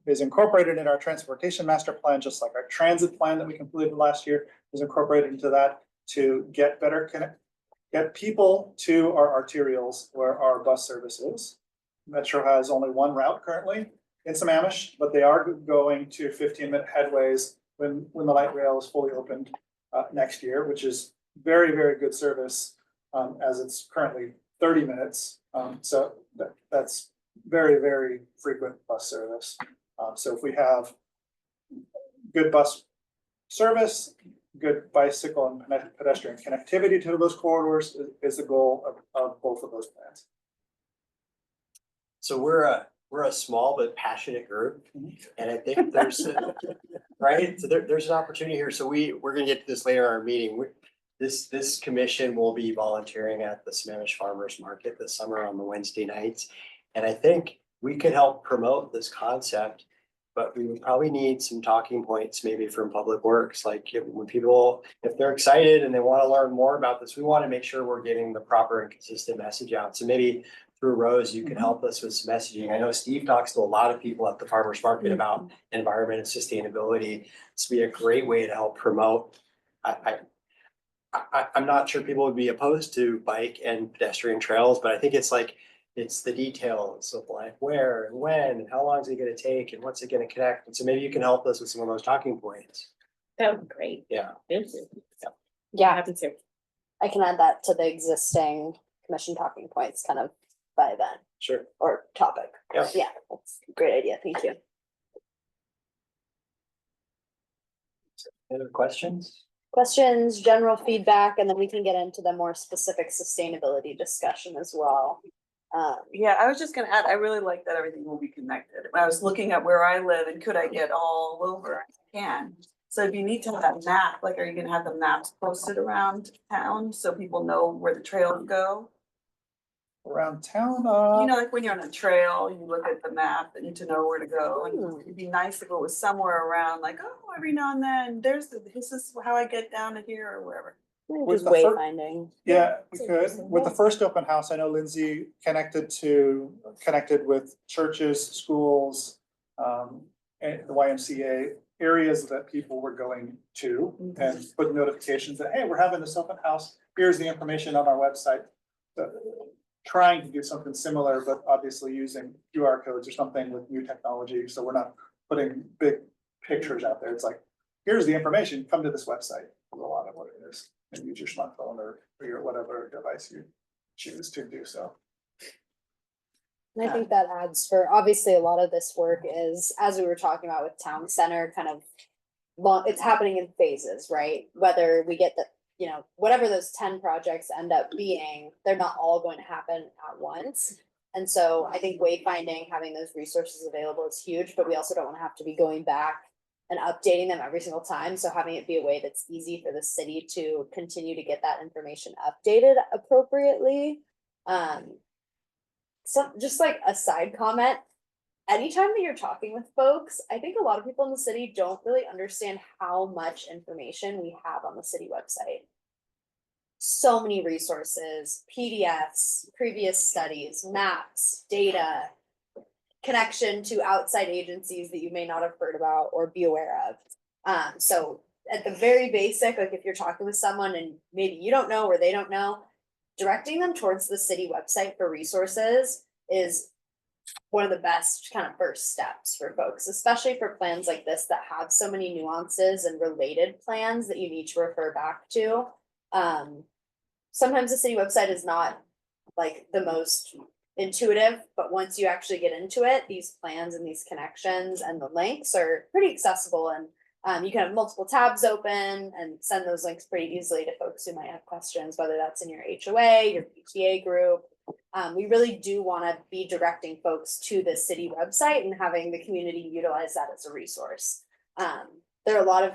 is incorporated in our transportation master plan, just like our transit plan that we completed last year is incorporated into that to get get people to our arterials where our bus service is. Metro has only one route currently in Sammamish, but they are going to 15-minute headways when the light rail is fully opened next year, which is very, very good service as it's currently 30 minutes. So that's very, very frequent bus service. So if we have good bus service, good bicycle and pedestrian connectivity to those corridors is the goal of both of those plans. So we're a small but passionate group, and I think there's, right, so there's an opportunity here, so we're gonna get to this later in our meeting. This commission will be volunteering at the Sammamish Farmers Market this summer on the Wednesday nights. And I think we could help promote this concept, but we would probably need some talking points maybe from Public Works, like when people, if they're excited and they want to learn more about this, we want to make sure we're getting the proper and consistent message out. So maybe through Rose, you can help us with some messaging. I know Steve talks to a lot of people at the farmers market about environment and sustainability. This would be a great way to help promote. I'm not sure people would be opposed to bike and pedestrian trails, but I think it's like, it's the details of like where and when and how long is it gonna take and what's it gonna connect? And so maybe you can help us with some of those talking points. That would be great. Yeah. Thank you. Yeah, Happy to. I can add that to the existing commission talking points kind of by event Sure. or topic. Yeah. Yeah, that's a great idea. Thank you. Any other questions? Questions, general feedback, and then we can get into the more specific sustainability discussion as well. Yeah, I was just gonna add, I really like that everything will be connected. I was looking at where I live and could I get all over? I can. So if you need to have that map, like, are you gonna have the maps posted around town so people know where the trails go? Around town, Like when you're on a trail, you look at the map and to know where to go. And it'd be nice if it was somewhere around, like, oh, every now and then, this is how I get down to here or wherever. Just the fir- wayfinding. yeah, we That's could. interesting. With the first open house, I know Lindsay connected with churches, schools, and the YMCA areas that people were going to and put notifications that, hey, we're having this open house. Here's the information on our website. Trying to do something similar, but obviously using QR codes or something with new technology. So we're not putting big pictures out there. It's like, here's the information, come to this website. A lot of what it is, and use your smartphone or your whatever device you choose to do so. And I think that adds for, obviously, a lot of this work is, as we were talking about with town center, kind of it's happening in phases, right? Whether we get the, whatever those 10 projects end up being, they're not all going to happen at once. And so I think wayfinding, having those resources available is huge, but we also don't want to have to be going back and updating them every single time. So having it be a way that's easy for the city to continue to get that information updated appropriately. So just like a side comment, anytime that you're talking with folks, I think a lot of people in the city don't really understand how much information we have on the city website. So many resources, PDFs, previous studies, maps, data, connection to outside agencies that you may not have heard about or be aware of. So at the very basic, like if you're talking with someone and maybe you don't know or they don't know, directing them towards the city website for resources is one of the best kind of first steps for folks, especially for plans like this that have so many nuances and related plans that you need to refer back to. Sometimes the city website is not like the most intuitive, but once you actually get into it, these plans and these connections and the links are pretty accessible, and you can have multiple tabs open and send those links pretty easily to folks who might have questions, whether that's in your HOA, your PTA group. We really do want to be directing folks to the city website and having the community utilize that as a resource. There are a lot of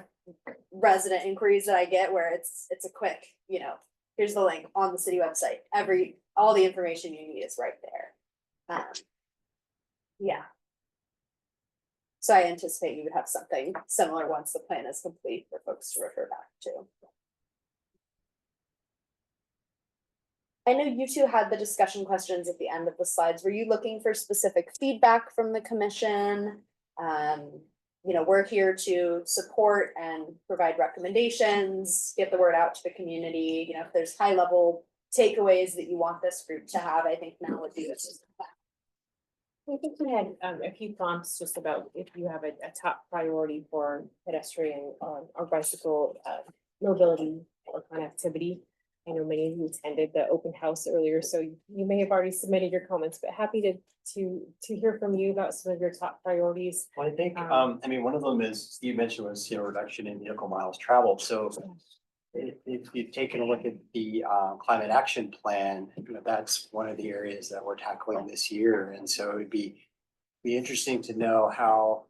resident inquiries that I get where it's a quick, here's the link on the city website. All the information you need is right there. Yeah. So I anticipate you would have something similar once the plan is complete for folks to refer back to. I know you two had the discussion questions at the end of the slides. Were you looking for specific feedback from the commission? You know, we're here to support and provide recommendations, get the word out to the community. You know, if there's high level takeaways that you want this group to have, I think now would be the time. I think we had a few prompts just about if you have a top priority for pedestrian or bicycle mobility or connectivity. I know many of you attended the open house earlier, so you may have already submitted your comments, but happy to hear from you about some of your top priorities. Well, I think, I mean, one of them is, you mentioned was, you know, reduction in vehicle miles traveled, so. If you've taken a look at the climate action plan, you know, that's one of the areas that we're tackling this year, and so it would be interesting to know how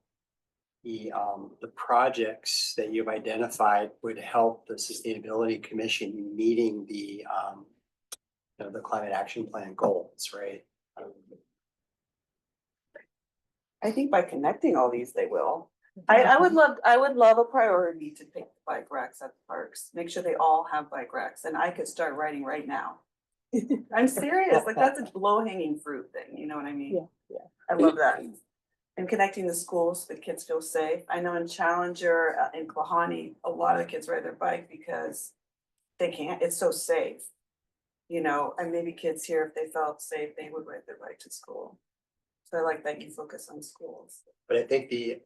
the projects that you've identified would help the Sustainability Commission in meeting the you know, the climate action plan goals, right? I think by connecting all these, they will. I would love a priority to pick bike racks at the parks, make sure they all have bike racks, and I could start writing right now. I'm serious, like that's a low hanging fruit thing, you know what I mean? Yeah. I love that. And connecting the schools, so the kids feel safe. I know in Challenger, in Klahani, a lot of the kids ride their bike because they can't, it's so safe. You know, and maybe kids here, if they felt safe, they would ride their bike to school. So I like that you focus on schools. But I think the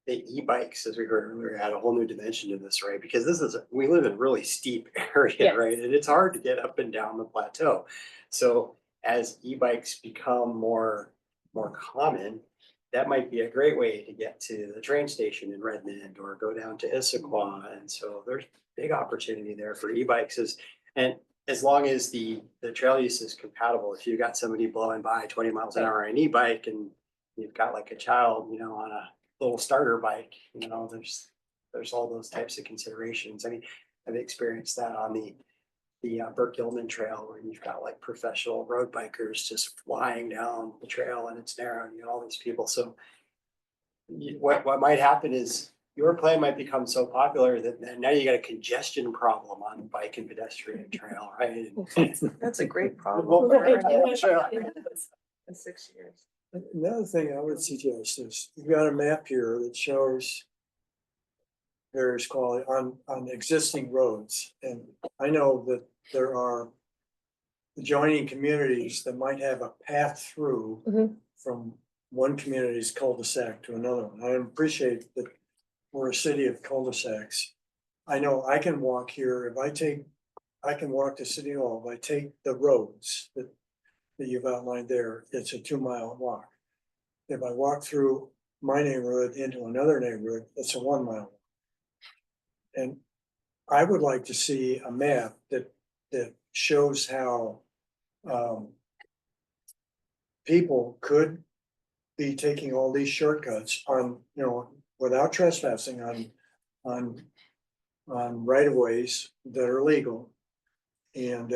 e-bikes, as we heard earlier, add a whole new dimension to this, right? Because we live in a really steep area, Yes. right? And it's hard to get up and down the plateau. So as e-bikes become more common, that might be a great way to get to the train station in Redmond or go down to Issaquah. And so there's big opportunity there for e-bikes and as long as the trail use is compatible. If you got somebody blowing by 20 miles an hour on an e-bike and you've got like a child, you know, on a little starter bike, you know, there's all those types of considerations. I mean, I've experienced that on the Burke Gilman Trail where you've got like professional road bikers just flying down the trail and it's narrow and you know, all these people. So what might happen is your plan might become so popular that now you got a congestion problem on the bike and pedestrian trail, right? That's a great problem. Well, In 6 years. Another thing I would suggest is you've got a map here that shows various quality on existing roads. And I know that there are adjoining communities that might have a path through from one community's cul-de-sac to another one. I appreciate that we're a city of cul-de-sacs. I know I can walk here, I can walk to City Hall, if I take the roads that you've outlined there, it's a 2-mile walk. If I walk through my neighborhood into another neighborhood, it's a 1 mile. And I would like to see a map that shows how people could be taking all these shortcuts on, you know, without trespassing on right of ways that are legal. And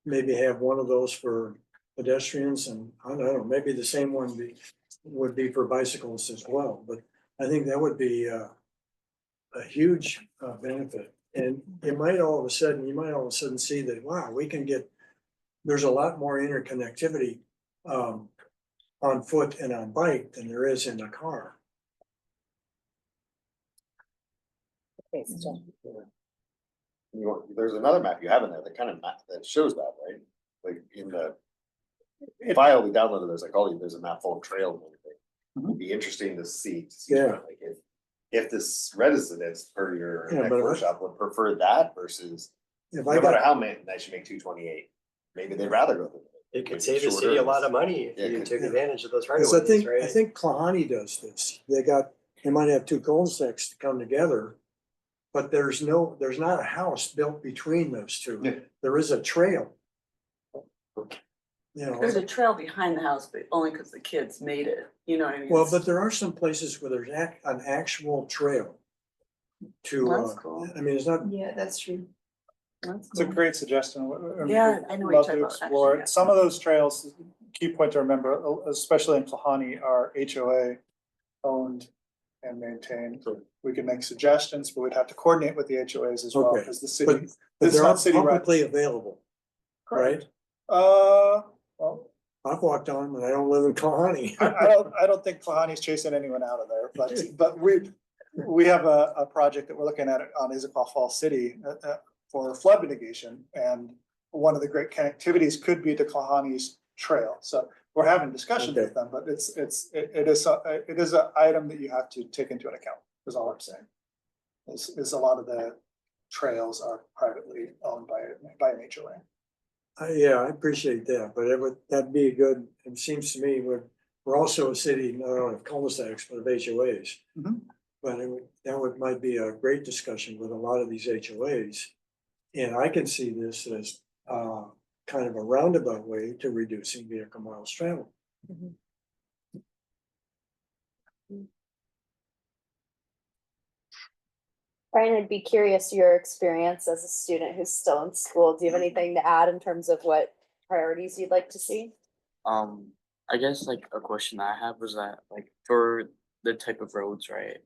maybe have one of those for pedestrians and I don't know, maybe the same one would be for bicyclists as well. But I think that would be a huge benefit. And you might all of a sudden see that, wow, there's a lot more interconnectivity on foot and on bike than there is in a car. There's another map you have in there that kind of map that shows that, right? Like in the file we downloaded, there's a map full of trails and everything. It'd be interesting to see Yeah. like if this residents per your Yeah, but workshop would prefer that versus If no I matter got, how many, I should make 228. Maybe they'd rather go through. It could save the city a lot of money if Yeah, you could- took advantage of those right because of I ways, think right? Klahani does this. They might have two cul-de-sacs to come together. But there's not a house built between those two. Yeah. There is a trail. You know, There's a trail behind the house, but only because the kids made it, you know what I mean? well, but there are some places where there's an actual trail. That's cool. I mean, it's not, Yeah, that's true. That's It's a cool. great suggestion. Yeah, I know what you're Love talking to about, explore actually, it. yeah. Some of those trails, key point to remember, especially in Klahani, are HOA owned and maintained. We can make suggestions, but we'd have to coordinate with the HOAs as well, Okay. because the city. But It's they're not not city publicly rights. available, Correct. right? Well, I've walked on them and I don't live in Kalani. I don't think Klahani's chasing anyone out of there, but we have a project that we're looking at on Issaquah Falls City for flood mitigation. And one of the great connectivities could be to Klahani's trail. So we're having discussions with them, but it is an item that you have to take into account, is all I'm saying. Is a lot of the trails are privately owned by an HOA. Yeah, I appreciate that, but that'd be a good, it seems to me, we're also a city, not only of cul-de-sacs, but of HOAs. Mhm. But might be a great discussion with a lot of these HOAs. And I can see this as kind of a roundabout way to reducing vehicle miles traveled. Brian, I'd be curious your experience as a student who's still in school. Do you have anything to add in terms of what priorities you'd like to see? I guess like a question I have was that like for the type of roads, right?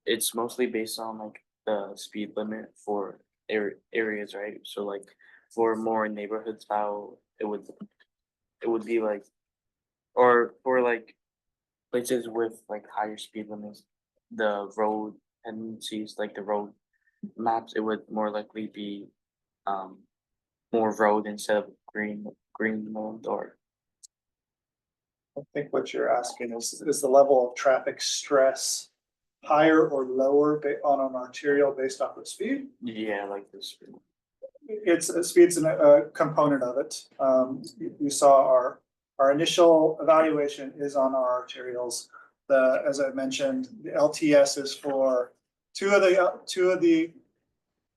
It's mostly based on like the speed limit for areas, right? So like for more neighborhood style, it would be like, or for like places with like higher speed limits, the road tendencies, like the road maps, it would more likely be more road instead of greenland or. I think what you're asking is the level of traffic stress higher or lower on an arterial based off of speed? Yeah, like this. Speed's a component of it. You saw our initial evaluation is on our arterials. As I mentioned, the LTS is for two of the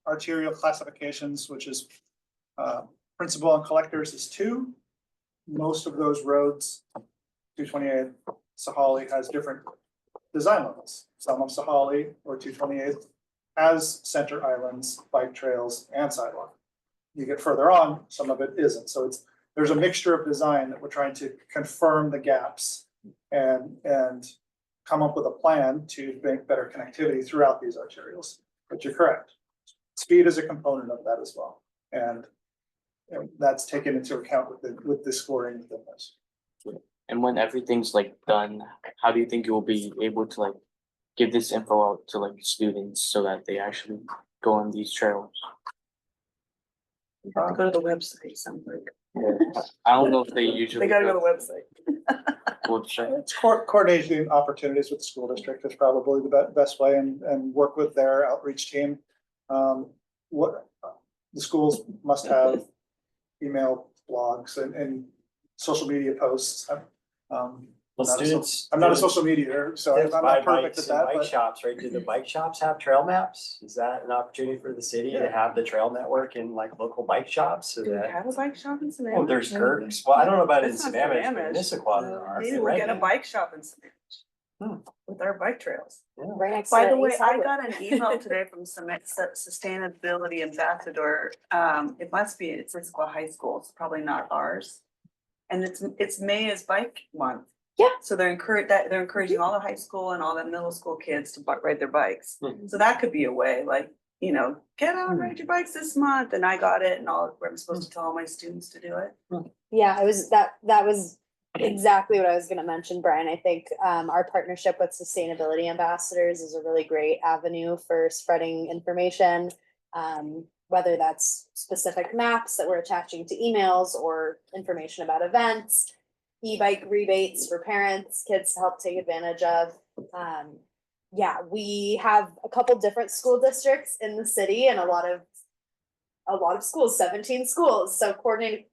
arterial classifications, which is principal and collectors is 2. Most of those roads, 228 Sahali has different design levels. Some of Sahali or 228 has center islands, bike trails, and sidewalk. You get further on, some of it isn't. So there's a mixture of design that we're trying to confirm the gaps and come up with a plan to make better connectivity throughout these arterials. But you're correct. Speed is a component of that as well. And that's taken into account with the scoring within this. And when everything's like done, how do you think you will be able to like give this info out to like students so that they actually go on these trails? You have to go to the website, sounds like. I don't know if they usually. They gotta go to the website. Website. It's coordinating opportunities with the school district is probably the best way and work with their outreach team. What the schools must have email blogs and social media posts. I'm not a social media, so I'm not perfect at that. Bike But shops, right? Do the bike shops have trail maps? Is that an opportunity for the city to have the trail network in like local bike shops so Do we that? have a bike shop in Savannah? Oh, there's Kirk's. Well, I don't know about in That's not Sammamish, but in Sammamish. Issaquah there are. Maybe we'll get a bike shop in Sammamish. With our bike trails. Right next By to the way, East I Highway. got an email today from Sustainability Ambassador. It must be, it's Issaquah High School. It's probably not ours. And it's May is Bike Month. Yeah. So they're encouraging all the high school and all the middle school kids to ride their bikes. Mhm. So that could be a way, like, get out and ride your bikes this month. And I got it and I'm supposed to tell all my students to do it. Yeah, it was that was exactly what I was gonna mention, Brian. I think our partnership with Sustainability Ambassadors is a really great avenue for spreading information. Whether that's specific maps that we're attaching to emails or information about events, e-bike rebates for parents, kids to help take advantage of. Yeah, we have a couple different school districts in the city and a lot of schools, 17 schools. So coordinating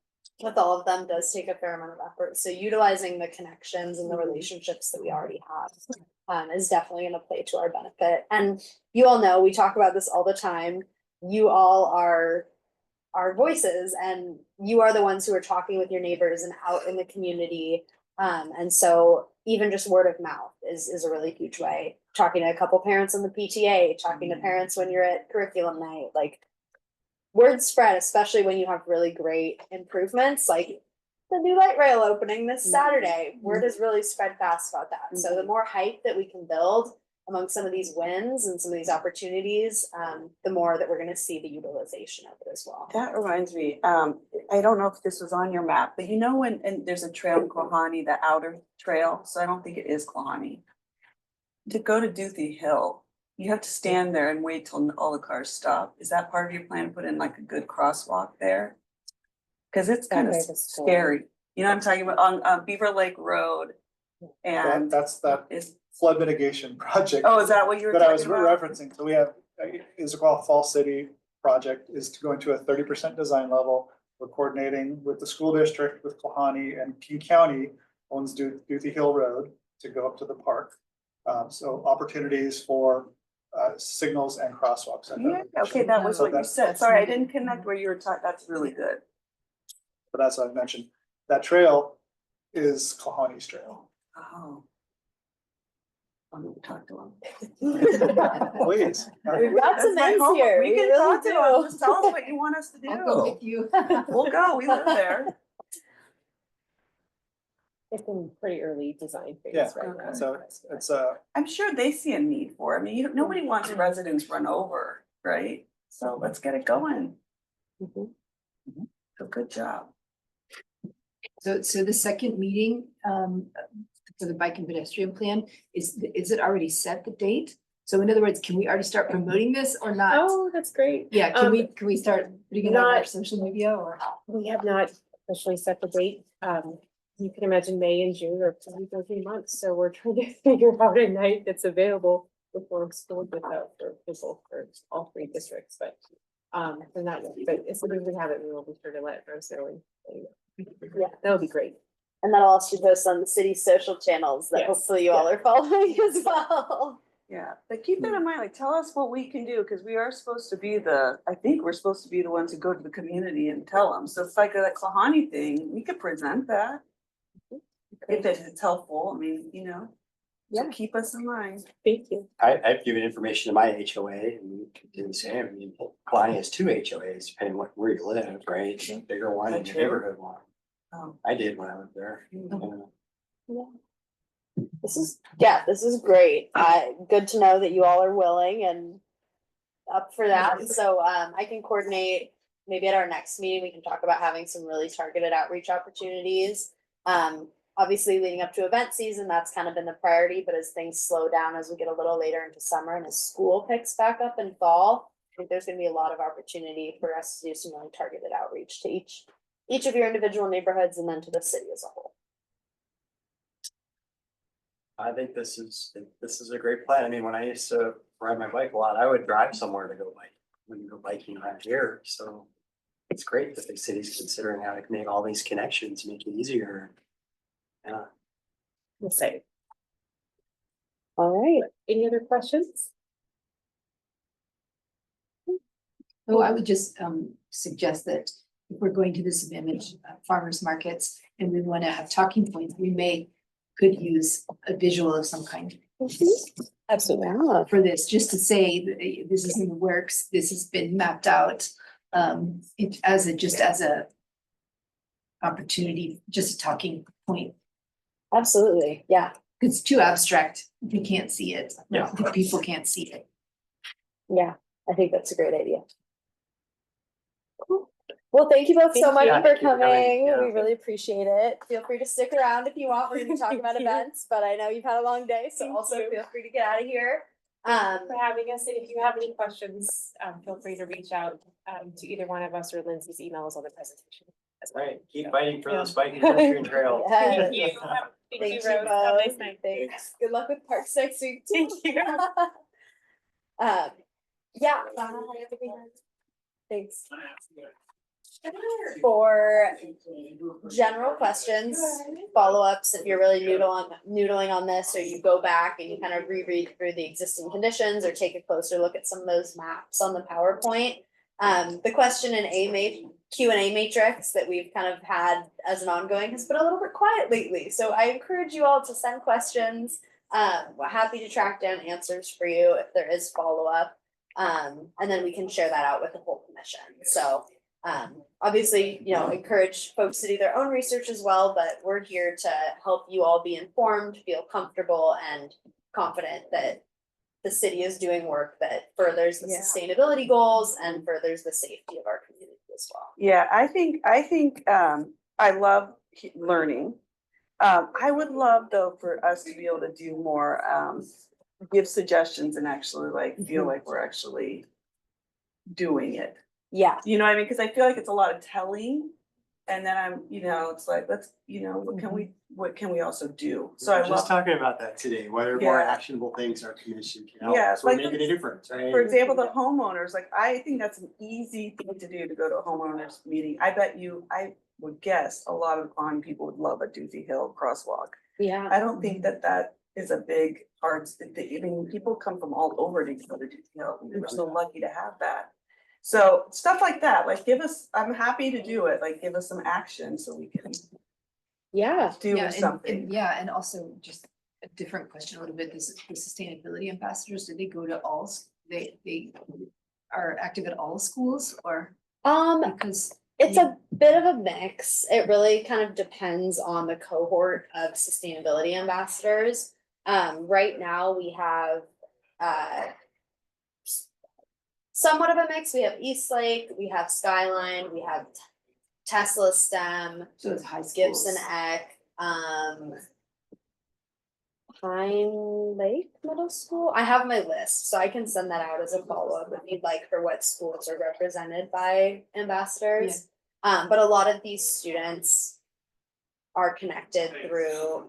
with all of them does take a fair amount of effort. So utilizing the connections and the relationships that we already have is definitely going to play to our benefit. And you all know, we talk about this all the time. You all are our voices and you are the ones who are talking with your neighbors and out in the community. And so even just word of mouth is a really huge way. Talking to a couple parents in the PTA, talking to parents when you're at curriculum night, like word spread, especially when you have really great improvements. Like the new light rail opening this Saturday. Word has really spread fast about that. So the more hype that we can build among some of these wins and some of these opportunities, the more that we're gonna see the utilization of it as well. That reminds me, I don't know if this was on your map, but you know when, and there's a trail in Klahani, the outer trail, so I don't think it is Klahani. To go to Duthie Hill, you have to stand there and wait till all the cars stop. Is that part of your plan, put in like a good crosswalk there? Cause it's kind of scary, you know what I'm talking about, on Beaver Lake Road. And That's that is, flood mitigation project. oh, is that what you were That I was talking about? referencing. So we have, Issaquah Fall City project is to go into a 30% design level. We're coordinating with the school district, with Klahani, and King County owns Duthie Hill Road to go up to the park. So opportunities for signals and crosswalks. Yeah, okay, that was So what you said, sorry, I didn't connect where you were talking, that's really good. But as I mentioned, that trail is Klahani's trail. Oh. I'm gonna talk to him. Please. We've got some That's my names homework. here. We We can really talk to him, do. just tell us what you want us to I'll go do. with you. We'll go, we live there. It's in pretty early design phase Yeah, right now. so it's I'm sure they see a need for it, I mean, nobody wants residents run over, right? So let's get it going. So good job. So the second meeting, for the bike and pedestrian plan, is it already set the date? So in other words, can we already start promoting this or not? Oh, that's great. Yeah, can we start putting it on our Not- social media or? We have not officially set the date. You can imagine May and June are 3 months, so we're trying to figure out a night that's available before school gets out for people for all 3 districts, but they're not, but as soon as we have it, we will be sure to let Rose know. Yeah, that would be great. And that'll also be posted on the city's social channels that Yes. hopefully you all are following as well. Yeah, but keep that in mind, like, tell us what we can do, because we are supposed to be I think we're supposed to be the ones who go to the community and tell them, so it's like that Klahani thing, we could present that. If it's helpful, I mean, so Yeah. keep us in mind. Thank you. I've given information to my HOA and we can do the same. I mean, Klein has 2 HOAs, depending on where you live, right? Bigger one and That's a true. neighborhood one. Oh. I did when I lived there. This is great. Good to know that you all are willing and up for that. So I can coordinate, maybe at our next meeting, we can talk about having some really targeted outreach opportunities. Obviously leading up to event season, that's kind of been the priority, but as things slow down, as we get a little later into summer and as school picks back up in fall, I think there's gonna be a lot of opportunity for us to do some really targeted outreach to each of your individual neighborhoods and then to the city as a whole. I think this is a great plan. I mean, when I used to ride my bike a lot, I would drive somewhere to go bike, when you go biking around here, so. It's great that the city's considering how to make all these connections, make it easier. Yeah. We'll say. All right. Any other questions? Oh, I would just suggest that if we're going to this amendment, farmers markets, and we want to have talking points, we could use a visual of some kind. Absolutely. Yeah. For this, just to say that this is in the works, this has been mapped out. As a opportunity, just a talking point. Absolutely. Yeah. It's too abstract. You can't see it. Yeah. People can't see it. Yeah. I think that's a great idea. Cool. Well, thank you both so Thank much you. for Thank you for coming. coming. Yeah. We really appreciate it. Feel free to stick around if you want. We're going to talk about Thank you. events, but I know you've had a long day, so Thank also you. feel free to get out of here. For having us, and if you have any questions, feel free to reach out to either one of us or Lindsay's emails on the presentation. Right, keep fighting for those bike and pedestrian trails. Yes. Thank you. Thank Thank you you, Rose. Have a nice both. night. Thanks. Good luck with parks next week too. Thank you. Yeah. Thanks. For general questions, follow-ups, if you're really noodling on this, or you go back and you kind of reread through the existing conditions or take a closer look at some of those maps on the PowerPoint. The question in Q&A matrix that we've kind of had as an ongoing has been a little bit quiet lately. So I encourage you all to send questions. We're happy to track down answers for you if there is follow-up. And then we can share that out with the whole commission. So obviously, encourage folks to do their own research as well, but we're here to help you all be informed, feel comfortable and confident that the city is doing work that furthers the Yeah. sustainability goals and furthers the safety of our community as well. Yeah, I think, I love learning. I would love though for us to be able to do more, give suggestions and actually like feel like we're actually doing it. Yeah, You know what I mean? Cause I feel like it's a lot of telling. And then it's like, let's, what can we also do? So I Just love, talking about that today, what are more Yeah. actionable things our commission can help? Yeah, So we're like making a difference, right? for example, the homeowners, like, I think that's an easy thing to do, to go to a homeowners meeting. I would guess a lot of people would love a Doozy Hill crosswalk. yeah. I don't think that is a big hard, I mean, people come from all over to go to Doozy Hill, and we're so lucky to have that. So stuff like that, like I'm happy to do it, like give us some action so we can Yeah. do something. And also just a different question a little bit, this, the sustainability ambassadors, do they go to all, they are active at all schools or? Because. It's a bit of a mix. It really kind of depends on the cohort of sustainability ambassadors. Right now we have somewhat of a mix. We have Eastlake, we have Skyline, we have Tesla STEM, So it's high schools. Gibson Eck, Pine Lake Middle School. I have my list, so I can send that out as a follow-up if you'd like for what schools are represented by ambassadors. But a lot of these students are connected through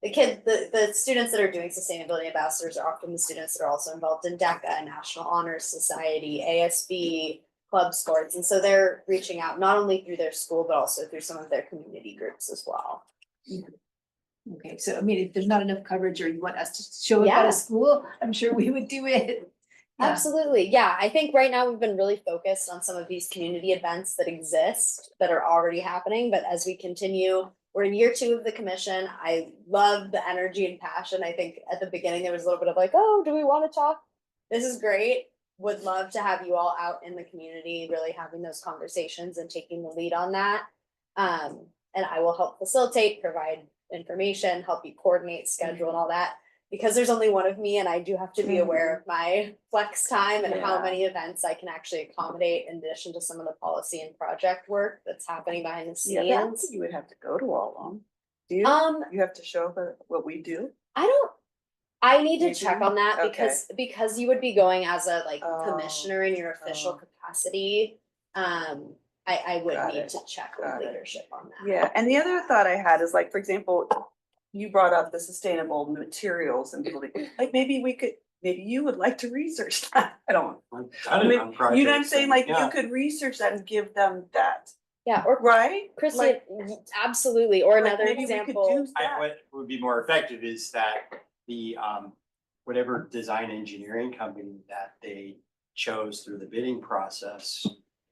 the students that are doing sustainability ambassadors are often the students that are also involved in DECA, National Honor Society, ASB, club sports. And so they're reaching out not only through their school, but also through some of their community groups as well. Okay, so I mean, if there's not enough coverage or you want us to show up at Yeah. a school, I'm sure we would do it. Yeah. Absolutely. Yeah. I think right now we've been really focused on some of these community events that exist that are already happening. But as we continue, we're in year 2 of the commission. I love the energy and passion. I think at the beginning there was a little bit of like, oh, do we want to talk? This is great. Would love to have you all out in the community, really having those conversations and taking the lead on that. And I will help facilitate, provide information, help you coordinate, schedule and all that. Because there's only one of me and I do have to be aware of my flex time and how Yeah. many events I can actually accommodate in addition to some of the policy and project work that's happening behind the Yeah, but I don't scenes. think you would have to go to all of them. Do you? You have to show up at what we do? I need to You check do? on that Okay. because you would be going as a Oh. commissioner in your official Oh. capacity. I would Got need it. to check with Got it. leadership on that. Yeah, and the other thought I had is like, for example, you brought up the sustainable materials and building, like maybe you would like to research that. I don't. I've done it on You know what I'm projects saying? and- Like yeah. you could research that and give them that, Yeah, or right? Chrissy, Like, absolutely, or like another maybe we could example. do that. What would be more effective is that the, whatever design engineering company that they chose through the bidding process,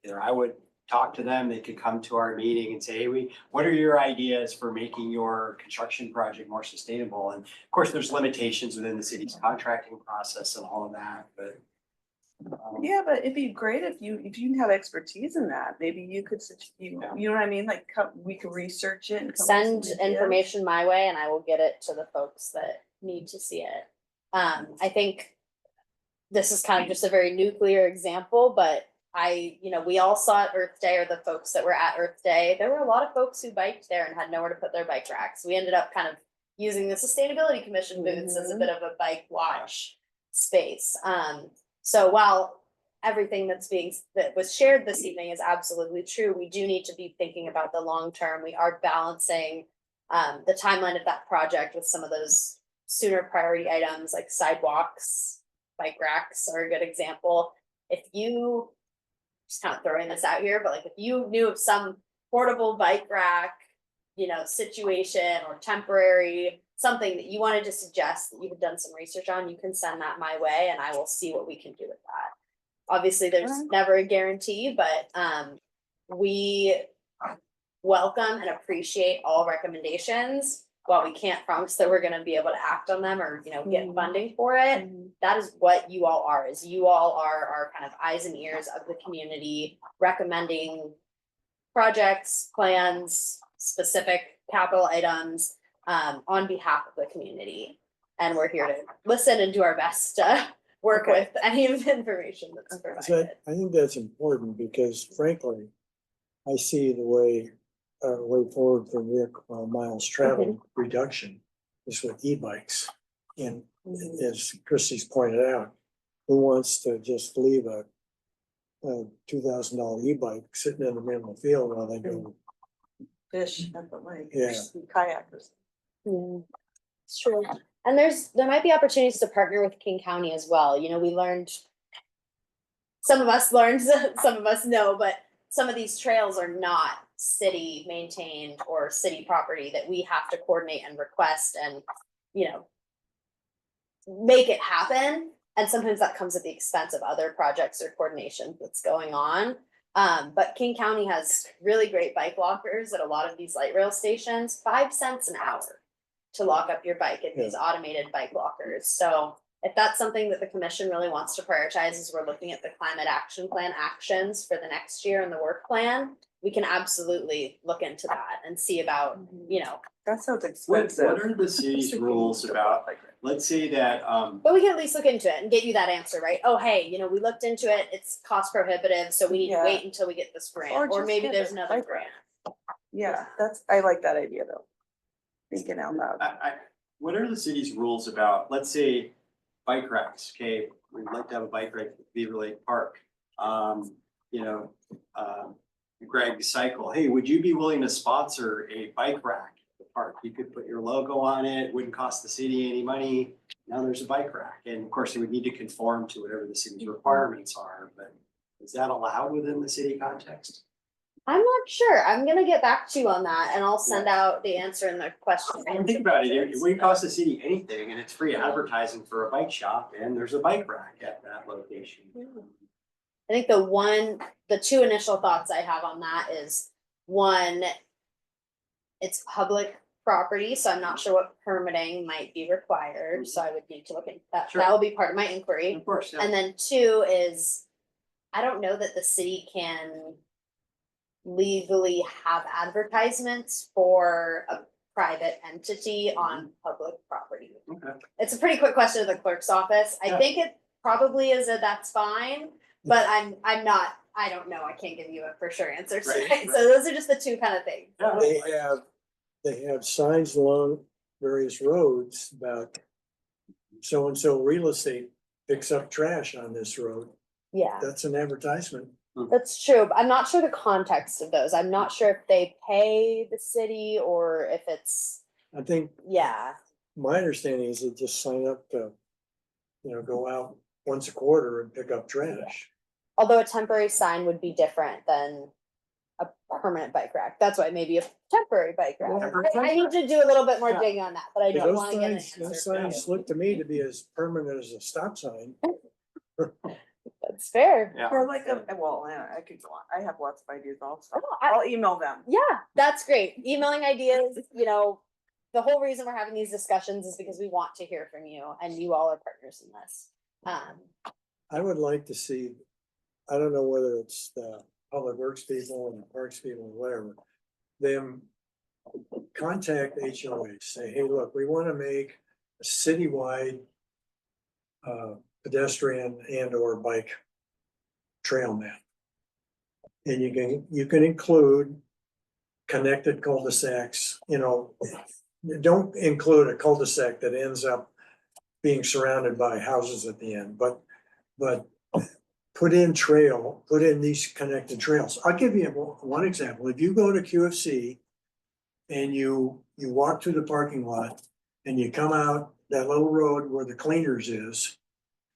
either I would talk to them, they could come to our meeting and say, hey, what are your ideas for making your construction project more sustainable? And of course, there's limitations within the city's contracting process and all of that, but. Yeah, but it'd be great if you have expertise in that, maybe you could, you know what I mean? Like, we could research it and come up with Send some ideas. information my way and I will get it to the folks that need to see it. I think this is kind of just a very nuclear example, but we all saw at Earth Day, or the folks that were at Earth Day, there were a lot of folks who biked there and had nowhere to put their bike racks. We ended up kind of using the Sustainability Commission booths as a bit of a bike watch space. So while everything that was shared this evening is absolutely true, we do need to be thinking about the long term. We are balancing the timeline of that project with some of those sooner priority items like sidewalks, bike racks are a good example. If you, just kind of throwing this out here, but like if you knew of some portable bike rack, situation or temporary, something that you wanted to suggest that you had done some research on, you can send that my way and I will see what we can do with that. Obviously, there's never a guarantee, but we welcome and appreciate all recommendations. While we can't promise that we're gonna be able to act on them or, get funding for it, that is what you all are, is you all are our kind of eyes and ears of the community, recommending projects, plans, specific capital items on behalf of the community. And we're here to listen and do our best to work Okay. with any of the information that's So provided. I think that's important because frankly, I see the way forward for vehicle miles traveled reduction is with e-bikes. And as Christie's pointed out, who wants to just leave a $2,000 e-bike sitting in the middle of the field while they go? Fish at the lake. Yeah. Kayakers. Yeah, it's true. And there might be opportunities to partner with King County as well. You know, we learned, some of us learned, some of us know, but some of these trails are not city maintained or city property that we have to coordinate and request and, you know, make it happen. And sometimes that comes at the expense of other projects or coordination that's going on. But King County has really great bike lockers at a lot of these light rail stations, 5 cents an hour to lock up your bike at these automated bike lockers. So if that's something that the commission really wants to prioritize as we're looking at the climate action plan actions for the next year and the work plan, we can absolutely look into that and see about, you know, That sounds What expensive. are the city's rules about, let's say that, but we can at least look into it and get you that answer, right? Oh, hey, you know, we looked into it, it's cost prohibitive, so we need to Yeah. wait until we get this grant, or just maybe get there's a another bike rack. grant. Yeah, I like that idea though. Thinking out loud. what are the city's rules about, let's say, bike racks, okay? We'd like to have a bike rack at Beaver Lake Park. You know, Greg Cycle, hey, would you be willing to sponsor a bike rack at the park? You could put your logo on it, wouldn't cost the city any money. Now there's a bike rack, and of course, it would need to conform to whatever the city's requirements are, but is that allowed within the city context? I'm not sure. I'm gonna get back to you on that and I'll send out the answer in the question. And think about it, it wouldn't cost the city anything, and it's free advertising for a bike shop, and there's a bike rack at that location. I think the two initial thoughts I have on that is, one, it's public property, so I'm not sure what permitting might be required, so I would need to look into that. Sure. That will be part of my inquiry. Of course, yeah. And then two is, I don't know that the city can legally have advertisements for a private entity on public property. Okay. It's a pretty quick question to the clerk's office. I Yeah. think it probably is that's fine, but I don't know. I can't give you a for sure answer Right, tonight. right. So those are just the two kind of things. Yeah. They have signs along various roads about so-and-so real estate picks up trash on this road. Yeah, That's an advertisement. that's true. But I'm not sure the context of those. I'm not sure if they pay the city or if it's, I think yeah. my understanding is they just sign up to, go out once a quarter and pick up trash. Although a temporary sign would be different than a permanent bike rack. That's why maybe a temporary bike rack. I need to do a little bit more Yeah. digging on that, but I Yeah, don't those want to get an signs, those answer. signs look to me to be as permanent as a stop sign. That's fair. Yeah. Or like I could go on. I have lots of ideas also. Oh, I'll email them. Yeah, that's great. Emailing ideas, the whole reason we're having these discussions is because we want to hear from you and you all are partners in this. I would like to see, I don't know whether it's the public works people and the parks people or whatever, them contact HOA, say, hey, look, we want to make a citywide pedestrian and or bike trail map. And you can include connected cul-de-sacs, don't include a cul-de-sac that ends up being surrounded by houses at the end, but put in these connected trails. I'll give you one example. If you go to QFC and you walk through the parking lot and you come out that little road where the cleaners is,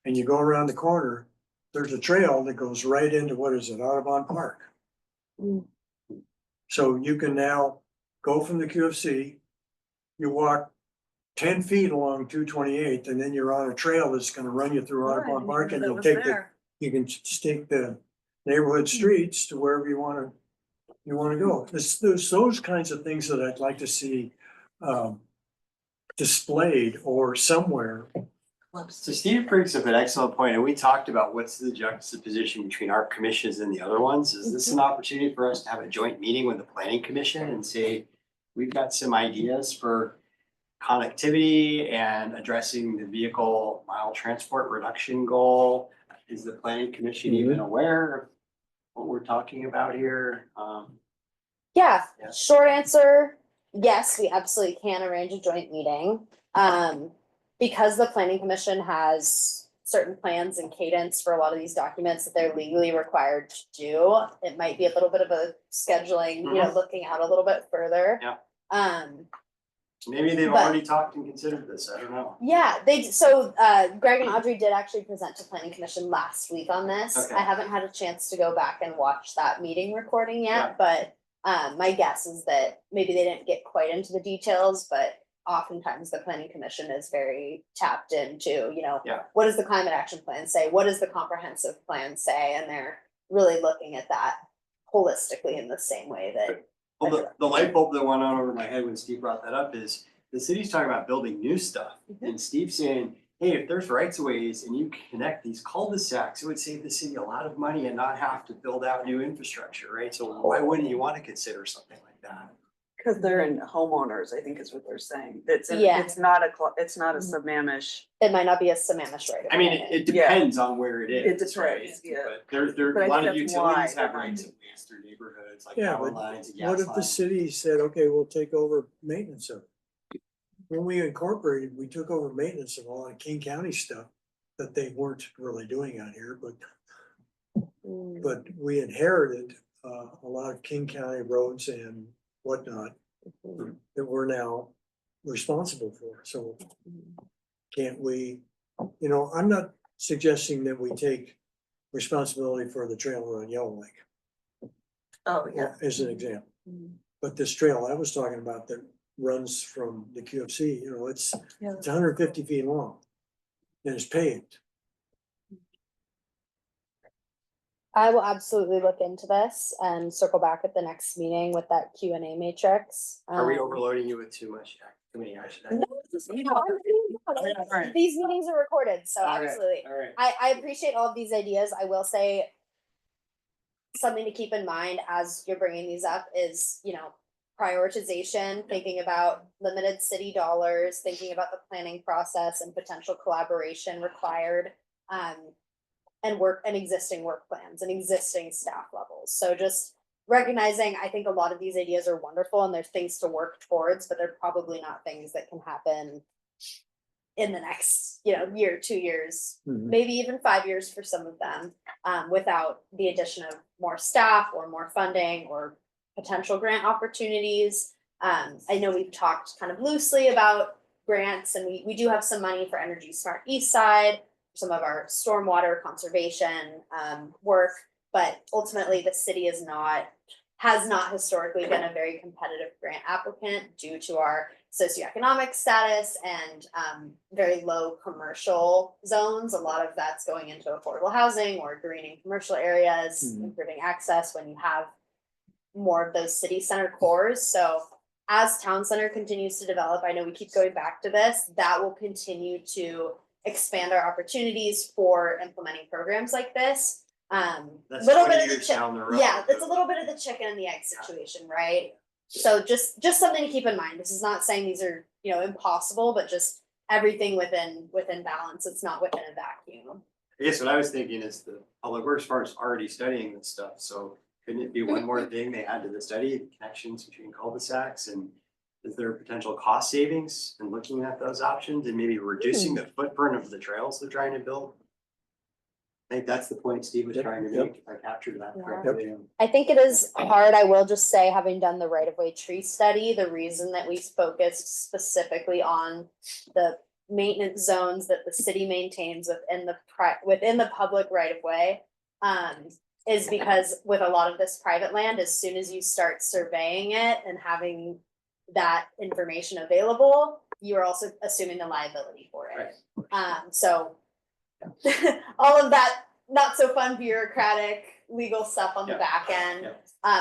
and you go around the corner, there's a trail that goes right into, what is it, Audubon Park. So you can now go from the QFC, you walk 10 feet along 228, and then you're on a trail that's gonna run you through Audubon Park, and you can just take the neighborhood streets to wherever you wanna go. There's those kinds of things that I'd like to see displayed or somewhere So Steve brings up an excellent point, and we talked about what's the juxtaposition between our commissions and the other ones. Is this an opportunity for us to have a joint meeting with the planning commission and say, we've got some ideas for connectivity and addressing the vehicle mile transport reduction goal? Is the planning commission even aware of what we're talking about here? Yeah, Yeah. short answer, yes, we absolutely can arrange a joint meeting. Because the planning commission has certain plans and cadence for a lot of these documents that they're legally required to do, it might be a little bit of a scheduling, you know, looking out a little bit further. Yeah. Um, Maybe they've But- already talked and considered this, I don't know. yeah, Greg and Audrey did actually present to planning commission last week on this. Okay. I haven't had a chance to go back and watch that meeting recording Yeah. yet, but my guess is that maybe they didn't get quite into the details, but oftentimes the planning commission is very tapped into, you know, Yeah. what does the climate action plan say? What does the comprehensive plan say? And they're really looking at that holistically in the same way that. Well, the light bulb that went on over my head when Steve brought that up is the city's talking about building new stuff. And Steve's saying, hey, if there's rights of ways and you connect these cul-de-sacs, it would save the city a lot of money and not have to build out new infrastructure, right? So why wouldn't you want to consider something like that? Cause they're in homeowners, I think is what they're saying. Yeah. It's not a Sammamish. It might not be a Sammamish right. I mean, it depends on where it It is, right? depends, yeah. But there, But I a lot think of that's utilities why. have rights of ways through neighborhoods, like Yeah, power but lines and what gas if the lines. city said, okay, we'll take over maintenance of it? When we incorporated, we took over maintenance of a lot of King County stuff that they weren't really doing out here, but we inherited a lot of King County roads and whatnot that we're now responsible for. So can't we, you know, I'm not suggesting that we take responsibility for the trail around Yellow Lake Oh, yeah. as an example. But this trail I was talking about that runs from the QFC, you know, it's 150 feet long and it's paved. I will absolutely look into this and circle back at the next meeting with that Q&A matrix. Are we overloading you with too many action No, items? These meetings are recorded, so All right, absolutely. all right. I appreciate all of these ideas. I will say something to keep in mind as you're bringing these up is, you know, prioritization, thinking about limited city dollars, thinking about the planning process and potential collaboration required, and existing work plans and existing staff levels. So just recognizing, I think a lot of these ideas are wonderful and there's things to work towards, but they're probably not things that can happen in the next, you know, year, 2 years, maybe even 5 years for some of them, without the addition of more staff or more funding or potential grant opportunities. I know we've talked kind of loosely about grants and we do have some money for Energy Smart East Side, some of our stormwater conservation work, but ultimately the city has not historically been a very competitive grant applicant due to our socioeconomic status and very low commercial zones. A lot of that's going into affordable housing or greening commercial areas, improving access when you have more of those city center cores. So as town center continues to develop, I know we keep going back to this, that will continue to expand our opportunities for implementing programs like this. That's Little 20 bit of the years down the road. yeah, it's a little bit of the chicken and the egg situation, right? So just something to keep in mind. This is not saying these are, you know, impossible, but just everything within balance. It's not within a vacuum. I guess what I was thinking is the public works department's already studying this stuff, so couldn't it be one more thing they add to the study, connections between cul-de-sacs, and is there potential cost savings in looking at those options and maybe reducing the footprint of the trails they're trying to build? I think that's the point Steve was trying to make, if I captured that correctly. I think it is hard. I will just say, having done the right of way tree study, the reason that we focused specifically on the maintenance zones that the city maintains within the public right of way, is because with a lot of this private land, as soon as you start surveying it and having that information available, you are also assuming the liability for it. So all of that not so fun bureaucratic legal stuff on the back end.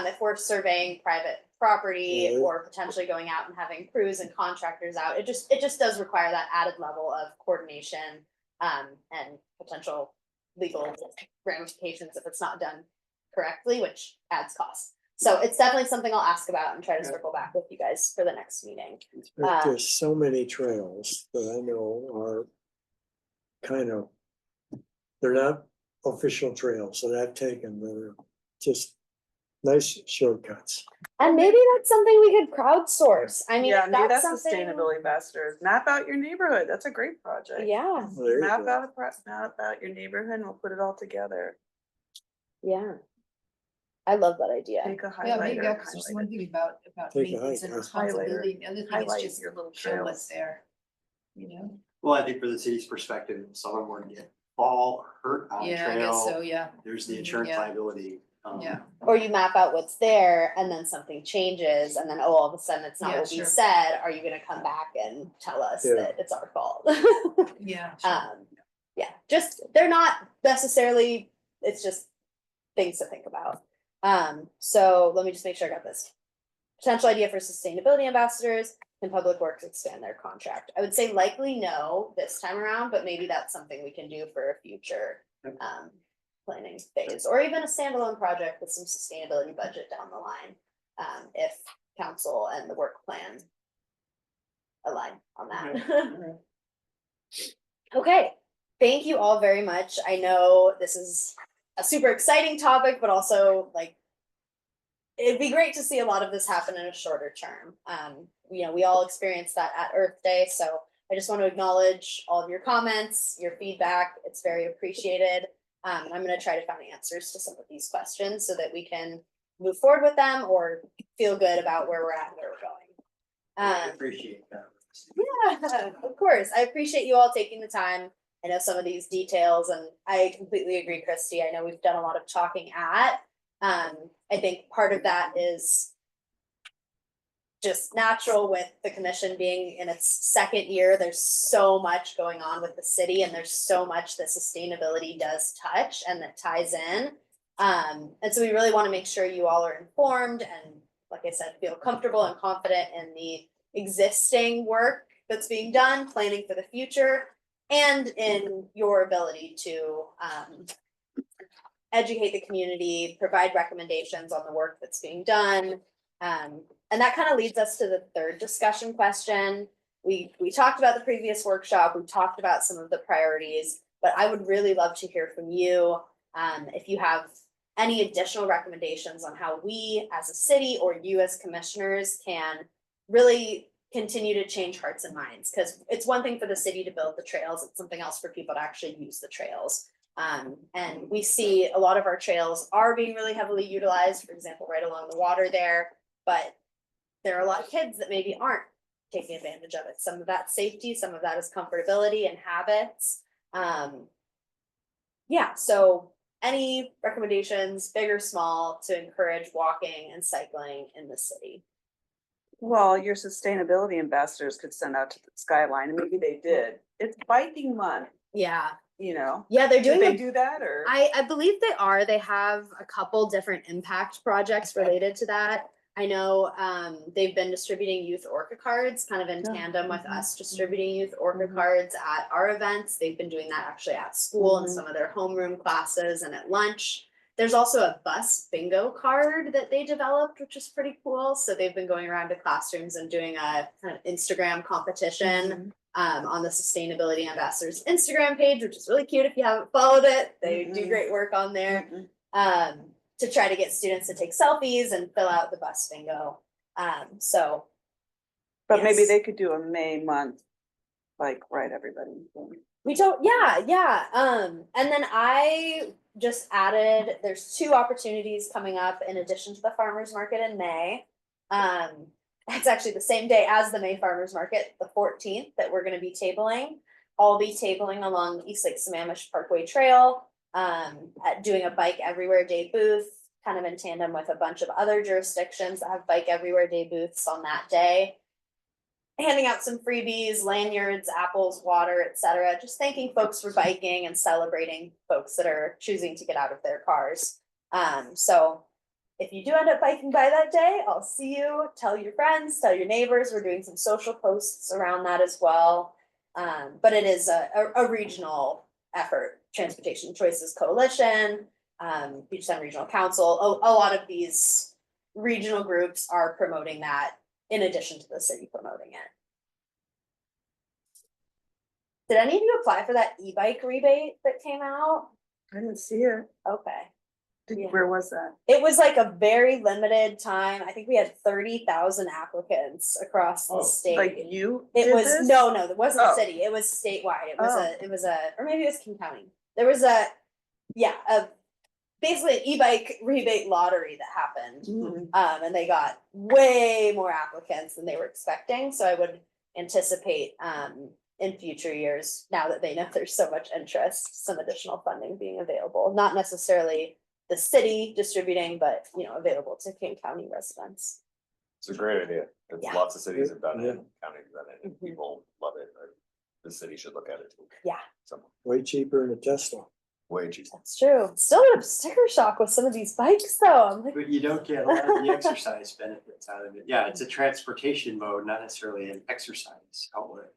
If we're surveying private property or potentially going out and having crews and contractors out, it just does require that added level of coordination and potential legal ramifications if it's not done correctly, which adds costs. So it's definitely something I'll ask about and try to circle back with you guys for the next meeting. There's so many trails that I know are kind of, they're not official trails that I've taken, they're just nice shortcuts. And maybe that's something we could crowdsource. I mean, Yeah, if maybe that's that's something. sustainability ambassadors. Map out your neighborhood. That's a great project. Yeah, Well, there you Map go. map out your neighborhood and we'll put it all together. yeah. I love that idea. Take a Yeah, maybe highlighter, that's just one highlight it. thing about Take a maintenance and hike, responsibility, and the other thing is Highlight just your little show trails. what's there. You know, Well, I think for the city's perspective, if someone were to get fall or hurt on a yeah, I guess so, trail, yeah, there's the insurance Yeah. liability. yeah, Or you map out what's there and then something changes and then, oh, all of a sudden it's not Yeah, what we sure. said. Are you gonna come back and tell us Yeah. that it's our fault? yeah. Yeah, just, they're not necessarily, it's just things to think about. So let me just make sure I got this. Potential idea for sustainability ambassadors, can Public Works expand their contract? I would say likely no this time around, but maybe that's something we can do for a future planning phase, or even a standalone project with some sustainability budget down the line. If council and the work plan align on that. Okay, thank you all very much. I know this is a super exciting topic, but also like, it'd be great to see a lot of this happen in a shorter term. You know, we all experienced that at Earth Day, so I just want to acknowledge all of your comments, your feedback. It's very appreciated. And I'm going to try to find answers to some of these questions so that we can move forward with them or feel good about where we're at and where we're going. I appreciate that. Yeah, of course. I appreciate you all taking the time. I know some of these details, and I completely agree, Christy. I know we've done a lot of talking at. I think part of that is just natural with the commission being in its second year. There's so much going on with the city, and there's so much that sustainability does touch and that ties in. And so we really want to make sure you all are informed and, like I said, feel comfortable and confident in the existing work that's being done, planning for the future, and in your ability to educate the community, provide recommendations on the work that's being done. And that kind of leads us to the third discussion question. We talked about the previous workshop, we talked about some of the priorities, but I would really love to hear from you if you have any additional recommendations on how we as a city or you as commissioners can really continue to change hearts and minds, because it's one thing for the city to build the trails, it's something else for people to actually use the trails. And we see a lot of our trails are being really heavily utilized, for example, right along the water there, but there are a lot of kids that maybe aren't taking advantage of it. Some of that's safety, some of that is comfortability and habits. Yeah, so any recommendations, big or small, to encourage walking and cycling in the city? Well, your sustainability ambassadors could send out to the skyline, and maybe they did. It's biking month, Yeah, you know? yeah, they're Did doing they a do that or? I believe they are. They have a couple different impact projects related to that. I know they've been distributing youth Orca cards kind of in tandem with us distributing youth Orca cards at our events. They've been doing that actually at school and some of their homeroom classes and at lunch. There's also a bus bingo card that they developed, which is pretty cool. So they've been going around to classrooms and doing a kind of Instagram competition on the Sustainability Ambassadors Instagram page, which is really cute if you haven't followed it. They do great work on there to try to get students to take selfies and fill out the bus bingo. So. But maybe yes. they could do a May month, like, right, everybody. We don't, yeah. And then I just added, there's 2 opportunities coming up in addition to the farmer's market in May. It's actually the same day as the May Farmers Market, the 14th, that we're gonna be tabling. I'll be tabling along the East Lake Sammamish Parkway Trail, doing a Bike Everywhere Day booth, kind of in tandem with a bunch of other jurisdictions that have Bike Everywhere Day booths on that day. Handing out some freebies, lanyards, apples, water, etc. Just thanking folks for biking and celebrating folks that are choosing to get out of their cars. So if you do end up biking by that day, I'll see you. Tell your friends, tell your neighbors. We're doing some social posts around that as well. But it is a regional effort, Transportation Choices Coalition, Beachtown Regional Council, a lot of these regional groups are promoting that in addition to the city promoting it. Did any of you apply for that e-bike rebate that came out? I didn't see it. Okay. Yeah. Where was that? It was like a very limited time. I think we had 30,000 applicants across the state. Like you It did was, this? no, it wasn't Oh. city, it was statewide, Oh. it was a, or maybe it was King County. There was basically an e-bike rebate lottery that happened. Mhm. And they got way more applicants than they were expecting, so I would anticipate, in future years, now that they know there's so much interest, some additional funding being available, not necessarily the city distributing, but, available to King County residents. It's a great idea. It's Yeah. lots of cities have done it, Yeah. counties have done it, and Mhm. people love it, or the city should look at it too. Yeah. So, Way cheaper than a Tesla. way cheaper. That's true. Still a sticker shock with some of these bikes though. I'm like, But you don't get a lot of the exercise benefits out of it. Yeah, it's a transportation mode, not necessarily an exercise outlet.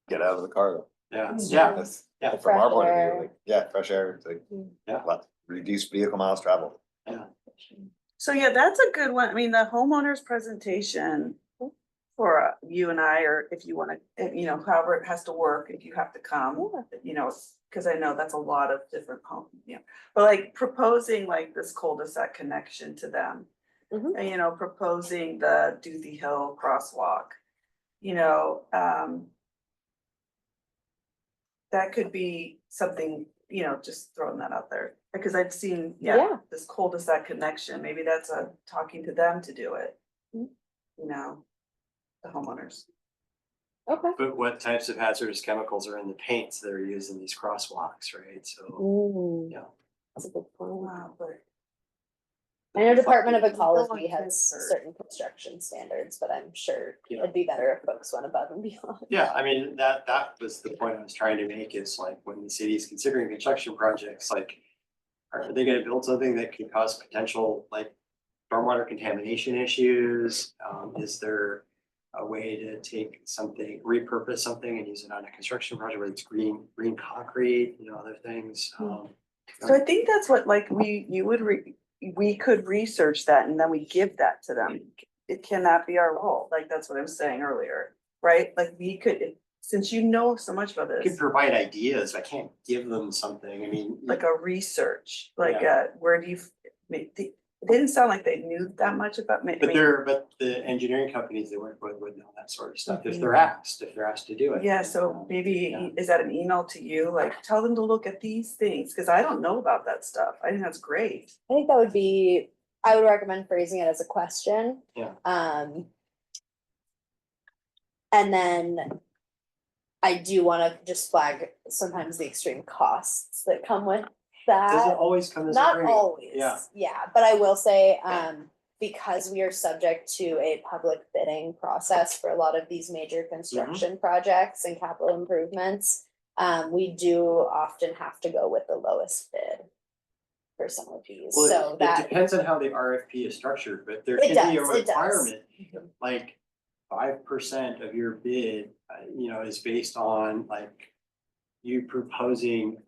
Get out of the car though. Yeah, Yeah. That's, Yeah. from our Fresh point of air. view, like, yeah, fresh air, it's like, Yeah. reduce vehicle miles traveled. So yeah, that's a good one. I mean, the homeowner's presentation for you and I, or if you wanna, however it has to work, if you have to come, cause I know that's a lot of different but like proposing like this cul-de-sac connection to them. Mhm. And proposing the Duthie Hill crosswalk, that could be something, just throwing that out there, because I've seen, Yeah. this cul-de-sac connection, maybe that's talking to them to do it. Mhm. The homeowners. Okay. But what types of hazardous chemicals are in the paints that are used in these crosswalks, right? So, yeah. That's a good point. Wow, but. I know Department of You don't Ecology want has kids hurt. certain construction standards, but I'm sure Yeah. it'd be better if folks went above and beyond. Yeah, I mean, that was the point I was trying to make, is like when the city is considering construction projects, like, are they gonna build something that could cause potential, like, stormwater contamination issues? Is there a way to take something, repurpose something and use it on a construction project where it's green concrete, other things? So I think that's what, like, we could research that and then we give that to them. It cannot be our role, like, that's what I was saying earlier, right? Like, we could, since you know so much about I can this, provide ideas, I can't give them something, I mean. like a research, like, where do you, it didn't sound like they knew that much about me. But the engineering companies they work with would know that sort of stuff if they're asked to do it. Yeah, so maybe, is that an email to you, like, tell them to look at these things, cause I don't know about that stuff, I think that's great. I think that would be, I would recommend phrasing it as a question. Yeah. And then I do wanna just flag sometimes the extreme costs that come with Does it that. always come as a Not premium? always, Yeah, but I will say, because we are subject to a public bidding process for a lot of these major construction projects and capital improvements, we do often have to go with the lowest bid for some of these, so well, it that, depends on how the RFP is structured, but there It could be a does, it does. requirement, like 5% of your bid, is based on like you proposing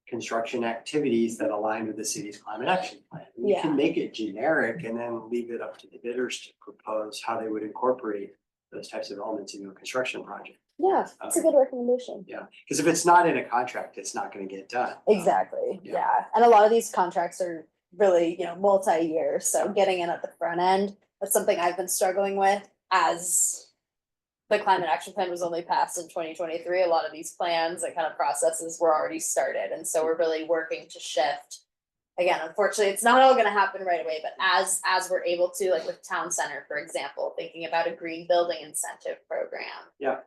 construction activities that align with the city's climate action plan. You can make it generic and then leave it up to the bidders to propose how they would incorporate those types of elements into a construction project. yeah, it's a good recommendation. Yeah, because if it's not in a contract, it's not gonna get done. Exactly, Yeah. yeah, and a lot of these contracts are really, multi-year, so getting in at the front end, that's something I've been struggling with as the climate action plan was only passed in 2023, a lot of these plans and kind of processes were already started, and so we're really working to shift. Again, unfortunately, it's not all gonna happen right away, but as we're able to, like with town center, for example, thinking about a green building incentive program. Yeah.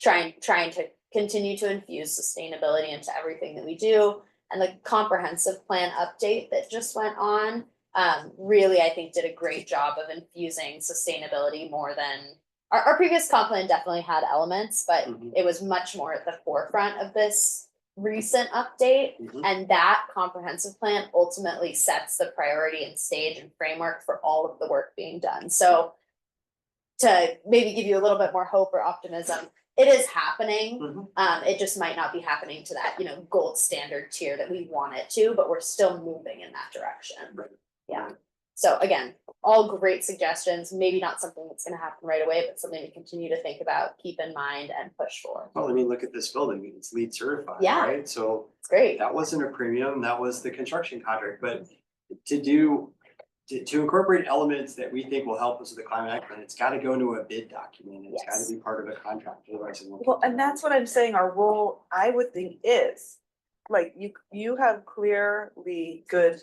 Trying to continue to infuse sustainability into everything that we do, and the comprehensive plan update that just went on, really, I think did a great job of infusing sustainability more than our previous comp plan definitely had elements, but it was much more at the forefront of this recent update. And that comprehensive plan ultimately sets the priority and stage and framework for all of the work being done. So to maybe give you a little bit more hope or optimism, it is happening. Mhm. It just might not be happening to that, gold standard tier that we want it to, but we're still moving in that direction. Right. Yeah. So again, all great suggestions, maybe not something that's gonna happen right away, but something to continue to think about, keep in mind and push for. Well, I mean, look at this building, it's LEED certified, Yeah. right? So It's great. that wasn't a premium, that was the construction contract, but to incorporate elements that we think will help us with the climate action, plan, it's gotta go into a bid document, it's gotta Yes. be part of a contract, otherwise it won't. Well, and that's what I'm saying, our role, I would think is, like, you have clearly good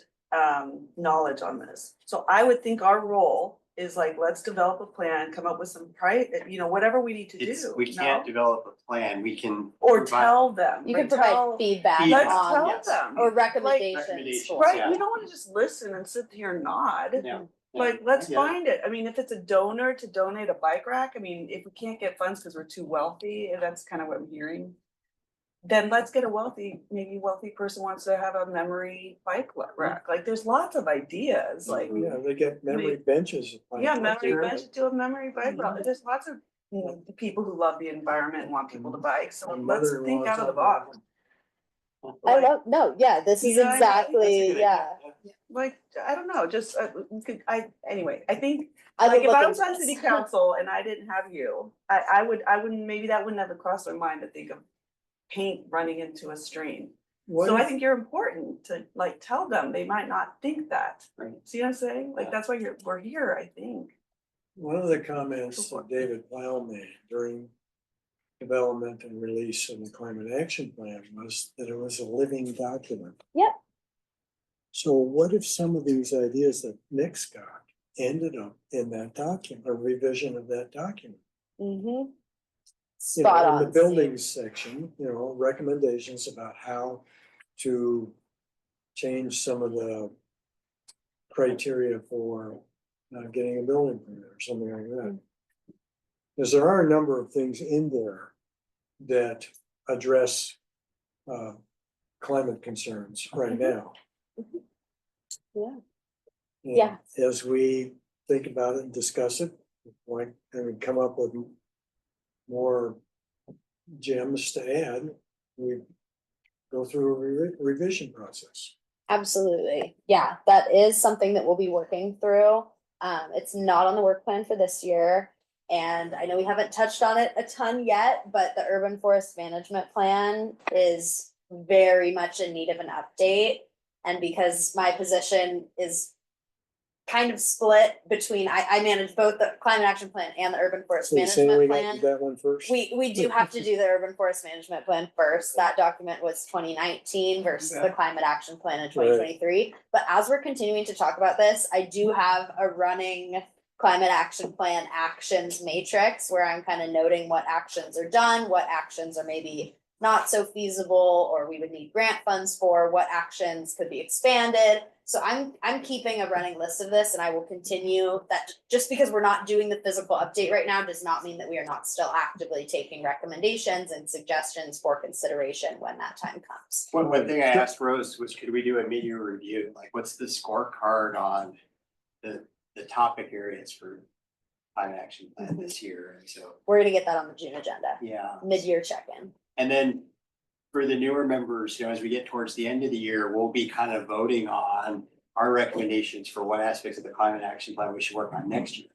knowledge on this. So I would think our role is like, let's develop a plan, come up with some price, whatever we need to It's, do. we can't no? develop a plan, we can. Or provide tell them. You like, can provide tell- feedback Feedback. Let's on, tell yes. them. or recommendations recommendations, for. Right, yeah. we don't wanna just listen and sit here and nod. Yeah. Like, Yeah, let's I get it. find it. I mean, if it's a donor to donate a bike rack, I mean, if we can't get funds because we're too wealthy, and that's kind of what I'm hearing. Then let's get maybe a wealthy person wants to have a memory bike rack. Like, there's lots of ideas, like, Yeah, they get memory benches. like yeah, that memory there. bench, do a memory bike rack. Mhm. There's lots of, people who love the environment and want people to bike, so My let's think mother-in-law's out of the on box. I Like- love, no, yeah, this You is know what I mean? That's a exactly, good yeah. idea. Like, I don't know, just, anyway, I think, I like, would if look I into was on this. city council and I didn't have you, I wouldn't, maybe that wouldn't have crossed my mind to think of paint running into a stream. What So I if- think you're important to, like, tell them, they might not think that. Right. See what I'm saying? Like, that's why we're here, I think. One of the comments that David Plow made during development and release of the climate action plan was that it was a living document. Yep. So what if some of these ideas that Nick's got ended up in that document, a revision of that document? Mm-hmm. You know, Spot on. in the buildings section, recommendations about how to change some of the criteria for getting a building permit or something like that. Because there are a number of things in there that address climate concerns right now. Yeah. And Yeah. as we think about it and discuss it, like, and we come up with more gems to add, we go through a revision process. Absolutely. Yeah, that is something that we'll be working through. It's not on the work plan for this year. And I know we haven't touched on it a ton yet, but the urban forest management plan is very much in need of an update. And because my position is kind of split between, I manage both the climate action plan and the urban forest So you're saying we management got to plan. do that one first? We do have to do the urban forest management plan first. That document was 2019 versus the climate action plan in 2023. But as we're continuing to talk about this, I do have a running climate action plan actions matrix where I'm kind of noting what actions are done, what actions are maybe not so feasible, or we would need grant funds for, what actions could be expanded. So I'm keeping a running list of this, and I will continue that. Just because we're not doing the physical update right now does not mean that we are not still actively taking recommendations and suggestions for consideration when that time comes. One thing I asked Rose was, could we do a mid-year review? Like, what's the scorecard on the topic areas for climate action plan this year? And so, We're gonna get that on the June agenda, yeah. mid-year check-in. And then for the newer members, as we get towards the end of the year, we'll be kind of voting on our recommendations for what aspects of the climate action plan we should work on next year.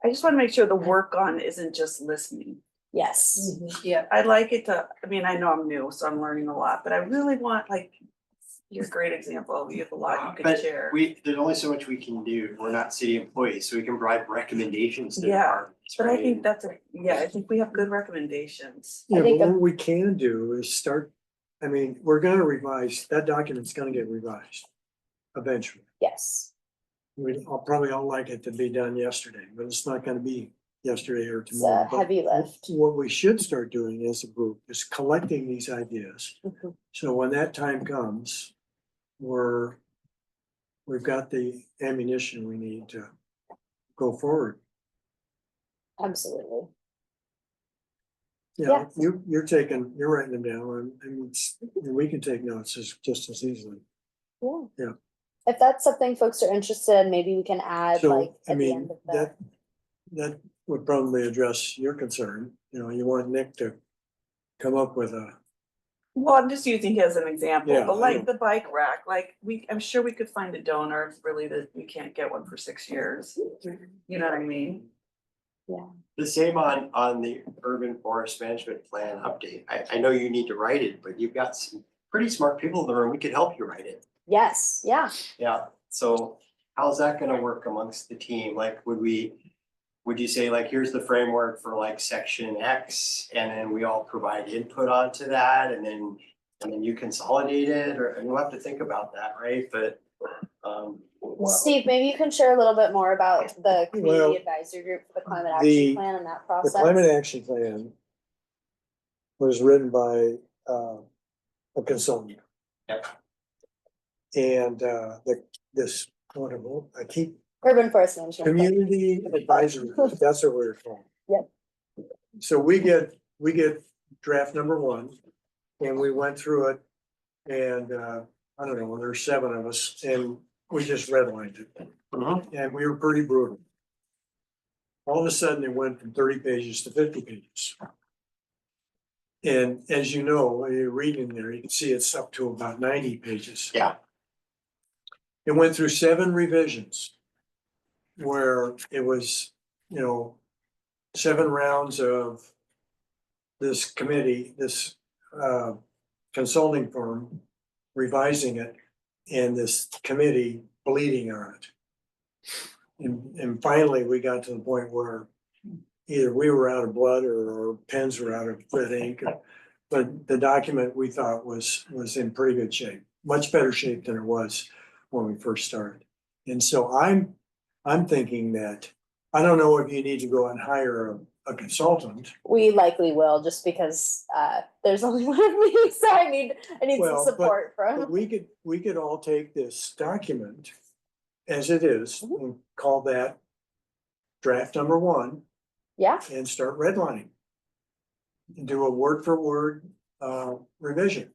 I just wanna make sure the work on isn't just listening. Yes. Yeah. I'd like it to, I mean, I know I'm new, so I'm learning a lot, but I really want, like, you're a great example, you have a lot you can But share. there's only so much we can do. We're not city employees, so we can provide recommendations to Yeah, departments, But I right? think I think we have good recommendations. Yeah, think but a- what we can do is start, we're gonna revise, that document's gonna get revised eventually. Yes. I'll probably all like it to be done yesterday, but it's not gonna be yesterday or It's a tomorrow. But heavy lift. what we should start doing as a group is collecting these ideas. Mhm. So when that time comes, we've got the ammunition we need to go forward. Absolutely. Yeah, you're writing them down and we can take notes just as easily. Yeah. Yeah. If that's something folks are interested in, maybe we can add So, like at the end of the. that would probably address your concern. You know, you want Nick to come up with a, Well, I'm just using his as an example, Yeah, but I like know. the bike rack, like I'm sure we could find a donor if really that we can't get one for 6 years. You know what I mean? The same on the urban forest management plan update. I know you need to write it, but you've got some pretty smart people in the room. We could help you write it. Yes, yeah. Yeah, so how's that gonna work amongst the team? Like, would you say like, here's the framework for like section X, and then we all provide input onto that, and then you consolidate it, or, and we'll have to think about that, right? But, Steve, maybe you can share a little bit more about the Well, community advisory group for the climate the- action plan and that the process. climate action plan was written by a consultant. Yep. And this, whatever, I keep, Urban forest management. plan. community advisory, group, that's what we're calling. Yep. So we get draft number 1, and we went through it, and I don't know, there's 7 of us, and we just redlined it. And we were pretty brutal. All of a sudden, it went from 30 pages to 50 pages. And as you know, when you're reading there, you can see it's up to about 90 pages. Yeah. It went through 7 revisions where it was, 7 rounds of this committee, this consulting firm revising it, and this committee bleeding on it. And finally, we got to the point where either we were out of blood or our pens were out of red ink. But the document we thought was in pretty good shape, much better shape than it was when we first started. And so I'm thinking that, I don't know if you need to go and hire a consultant. We likely will, just because there's only one of me, so I need Well, some support But from. we could all take this document as it is and call that draft number 1 Yeah, and start redlining. And do a word for word revision.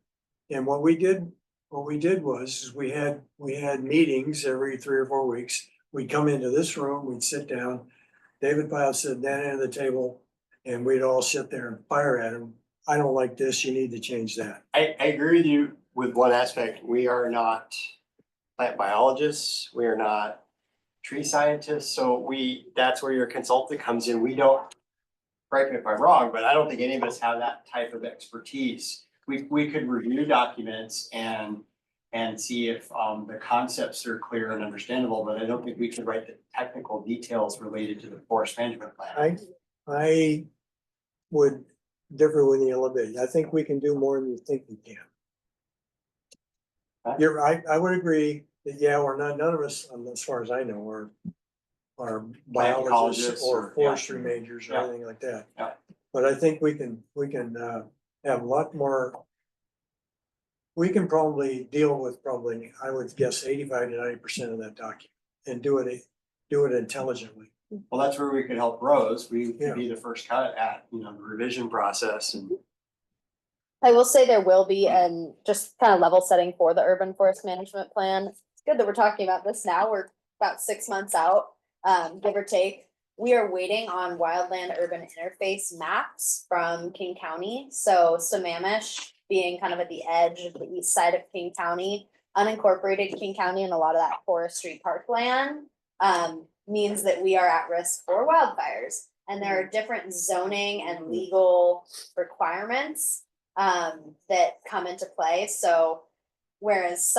And what we did was we had meetings every 3 or 4 weeks. We'd come into this room, we'd sit down, David Pyle sit at that end of the table, and we'd all sit there and fire at him. I don't like this, you need to change that. I agree with you with one aspect. We are not plant biologists. We are not tree scientists. So that's where your consultant comes in. We don't, correct me if I'm wrong, but I don't think any of us have that type of expertise. We could review documents and see if the concepts are clear and understandable, but I don't think we could write the technical details related to the forest management plan. I would differ with you a little bit. I think we can do more than you think we can. I would agree that, yeah, none of us, as far as I know, are biologists or forestry majors or anything like that. Yeah. But I think we can have a lot more. We can probably deal with I would guess 85 to 90% of that document and do it intelligently. Well, that's where we could help Rose. We Yeah. could be the first cut at, the revision process and. I will say there will be, and just kind of level setting for the urban forest management plan. It's good that we're talking about this now. We're about 6 months out, give or take. We are waiting on wildland urban interface maps from King County. So Sammamish being kind of at the edge of the east side of King County, unincorporated King County, and a lot of that forestry parkland means that we are at risk for wildfires. And there are different zoning and legal requirements that come into play. So whereas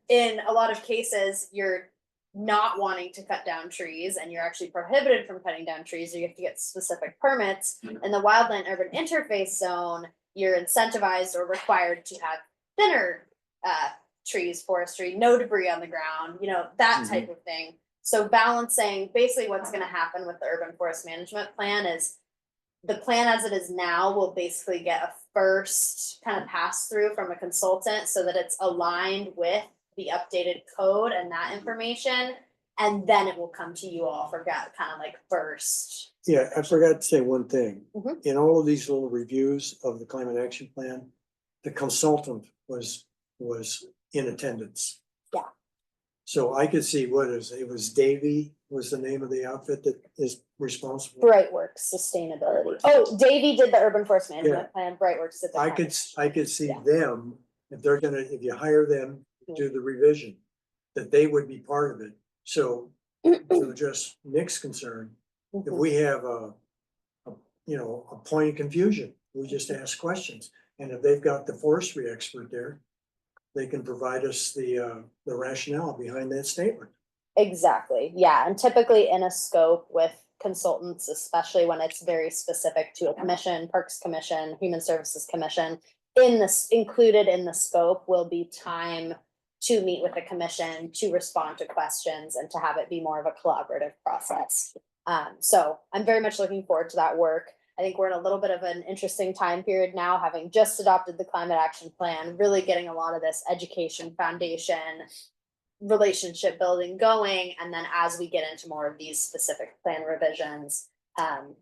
in a lot of cases, you're not wanting to cut down trees and you're actually prohibited from cutting down trees, or you have to get specific permits. In the wildland urban interface zone, you're incentivized or required to have thinner trees, forestry, no debris on the ground, that type of thing. So balancing, basically what's gonna happen with the urban forest management plan is the plan as it is now will basically get a first kind of pass through from a consultant so that it's aligned with the updated code and that information. And then it will come to you all for kind of like first. Yeah, I forgot to say one thing. Mhm. In all of these little reviews of the climate action plan, the consultant was in attendance. Yeah. So I could see it was Davy was the name of the outfit that is responsible. Brightworks Sustainability. Oh, Davey did the urban forest Yeah. management plan, Brightworks did the. I could see Yeah. them, if you hire them, to do the revision, that they would be part of it. So to just Nick's concern, if we have a point of confusion, we just ask questions. And if they've got the forestry expert there, they can provide us the rationale behind that statement. Exactly, yeah, and typically in a scope with consultants, especially when it's very specific to a commission, Parks Commission, Human Services Commission. Included in the scope will be time to meet with the commission, to respond to questions, and to have it be more of a collaborative process. So I'm very much looking forward to that work. I think we're in a little bit of an interesting time period now, having just adopted the climate action plan, really getting a lot of this education foundation, relationship building going. And then as we get into more of these specific plan revisions,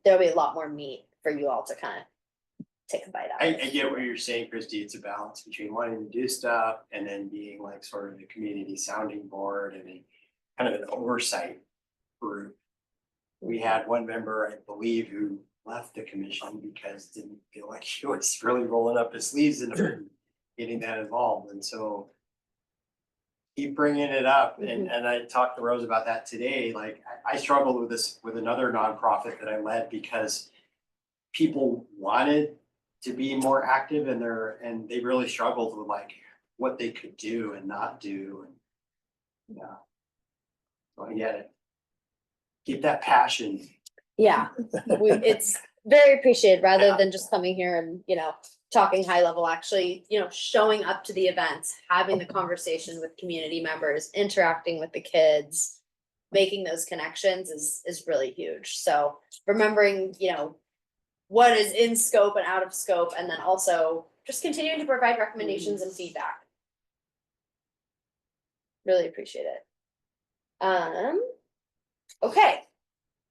there'll be a lot more meat for you all to kind of take a bite out of. I get what you're saying, Christy. It's a balance between wanting to do stuff and then being like sort of a community sounding board and a kind of an oversight group. We had one member, I believe, who left the commission because didn't feel like he was really rolling up his sleeves and getting that involved. And so keep bringing it up. And I talked to Rose about that today. Like I struggled with this with another nonprofit that I led because people wanted to be more active and they really struggled with like what they could do and not do. And yeah. So I get it. Keep that passion. Yeah, it's very appreciated rather than just coming here and, talking high level, actually, showing up to the events, having the conversation with community members, interacting with the kids, making those connections is really huge. So remembering, what is in scope and out of scope, and then also just continuing to provide recommendations and feedback. Really appreciate it. Okay.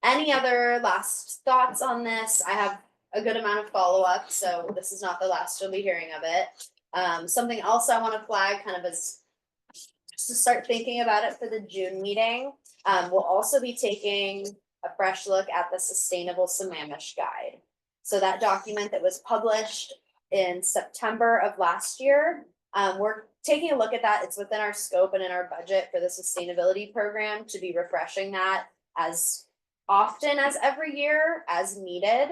Any other last thoughts on this? I have a good amount of follow-up, so this is not the last you'll be hearing of it. Something else I want to flag kind of is just to start thinking about it for the June meeting. We'll also be taking a fresh look at the Sustainable Sammamish Guide. So that document that was published in September of last year, we're taking a look at that. It's within our scope and in our budget for the sustainability program to be refreshing that as often as every year as needed.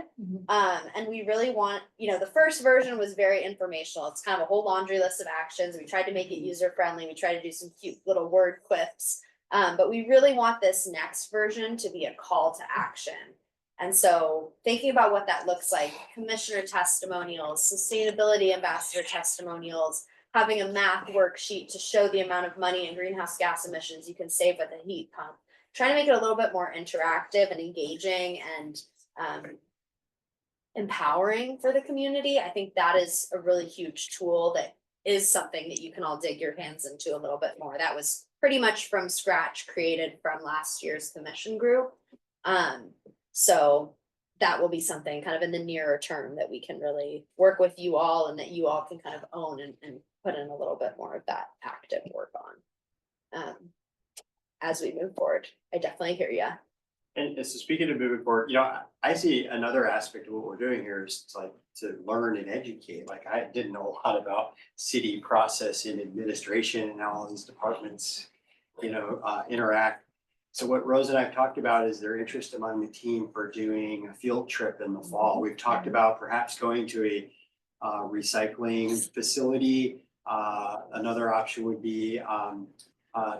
And we really want, the first version was very informational. It's kind of a whole laundry list of actions. We tried to make it user friendly. We tried to do some cute little word quips. But we really want this next version to be a call to action. And so thinking about what that looks like, commissioner testimonials, sustainability ambassador testimonials, having a math worksheet to show the amount of money in greenhouse gas emissions you can save with a heat pump. Trying to make it a little bit more interactive and engaging and empowering for the community. I think that is a really huge tool that is something that you can all dig your hands into a little bit more. That was pretty much from scratch created from last year's commission group. So that will be something kind of in the nearer term that we can really work with you all and that you all can kind of own and put in a little bit more of that active work on. As we move forward, I definitely hear you. And so speaking of moving forward, I see another aspect of what we're doing here is like to learn and educate. Like I didn't know a lot about city process and administration and how all these departments, interact. So what Rose and I have talked about is their interest among the team for doing a field trip in the fall. We've talked about perhaps going to a recycling facility. Another option would be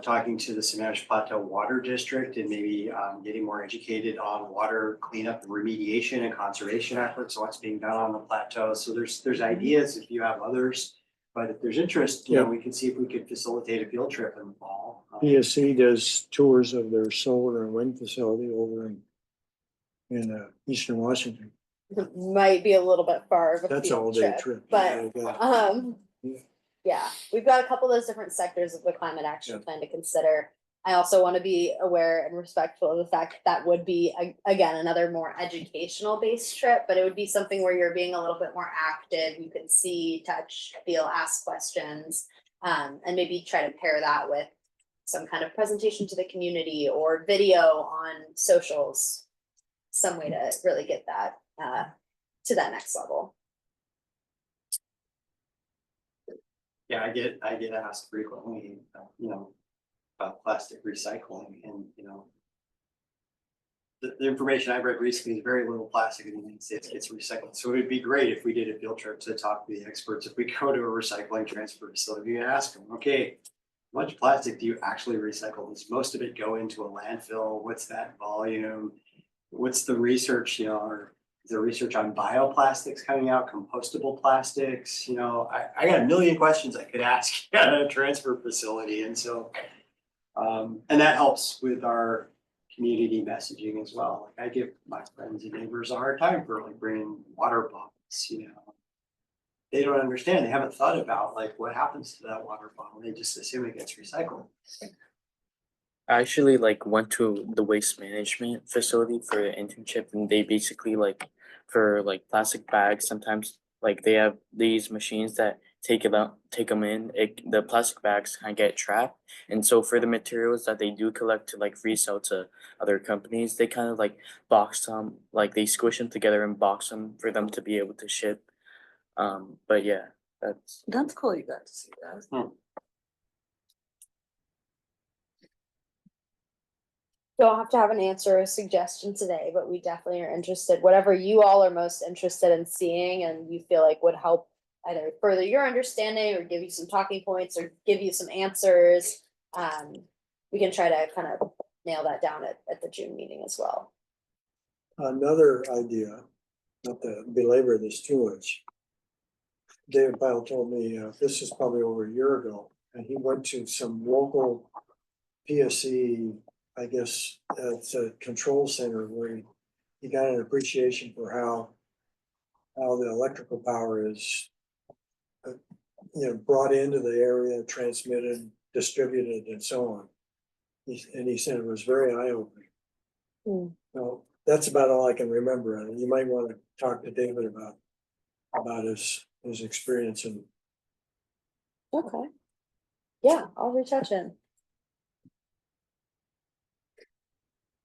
talking to the Sammamish Plateau Water District and maybe getting more educated on water cleanup and remediation and conservation efforts, what's being done on the plateau. So there's ideas if you have others, but if there's interest, we can see if we could facilitate a field trip in the fall. ESC does tours of their solar and wind facility over in Eastern Washington. Might be a little bit far of a That's all field day trip. but yeah, we've got a couple of those different sectors of the climate action Yeah. plan to consider. I also want to be aware and respectful of the fact that would be, again, another more educational based trip, but it would be something where you're being a little bit more active. You can see, touch, feel, ask questions, and maybe try to pair that with some kind of presentation to the community or video on socials. Some way to really get that to that next level. Yeah, I get asked frequently, about plastic recycling and, the information I've read recently is very little plastic in the United States gets recycled. So it'd be great if we did a field trip to talk to the experts. If we go to a recycling transfer facility and ask them, okay, how much plastic do you actually recycle? Does most of it go into a landfill? What's that volume? What's the research, or is there research on bioplastics coming out, compostable plastics? I got a million questions I could ask at a transfer facility. And so, and that helps with our community messaging as well. Like I give my friends and neighbors a hard time for like bringing water bottles, They don't understand. They haven't thought about like what happens to that water bottle. They just assume it gets recycled. I actually like went to the waste management facility for an internship, and they basically like for like plastic bags, sometimes like they have these machines that take them in. The plastic bags kind of get trapped, and so for the materials that they do collect to like resell to other companies, they kind of like box them, like they squish them together and box them for them to be able to ship. But yeah, That's cool, you got to see that. Don't have to have an answer or a suggestion today, but we definitely are interested, whatever you all are most interested in seeing and you feel like would help either further your understanding or give you some talking points or give you some answers. We can try to kind of nail that down at the June meeting as well. Another idea, not to belabor this too much. David Pyle told me, this is probably over a year ago, and he went to some local PSC, I guess, it's a control center where he got an appreciation for how the electrical power is, brought into the area, transmitted, distributed, and so on. And he said it was very eye-opening. Well, that's about all I can remember. And you might want to talk to David about his experience. And Okay. Yeah, I'll reach out to him.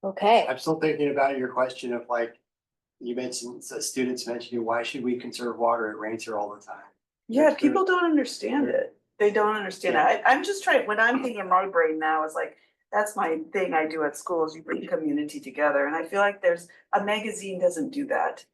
Okay. I'm still thinking about your question of like, you mentioned, the students mentioned, why should we conserve water? It rains here all the time. Yeah, people don't understand it. They don't understand it. I'm just trying, when I'm thinking in my brain now is like, that's my thing I do at school is you bring community together. And I feel like a magazine doesn't do that.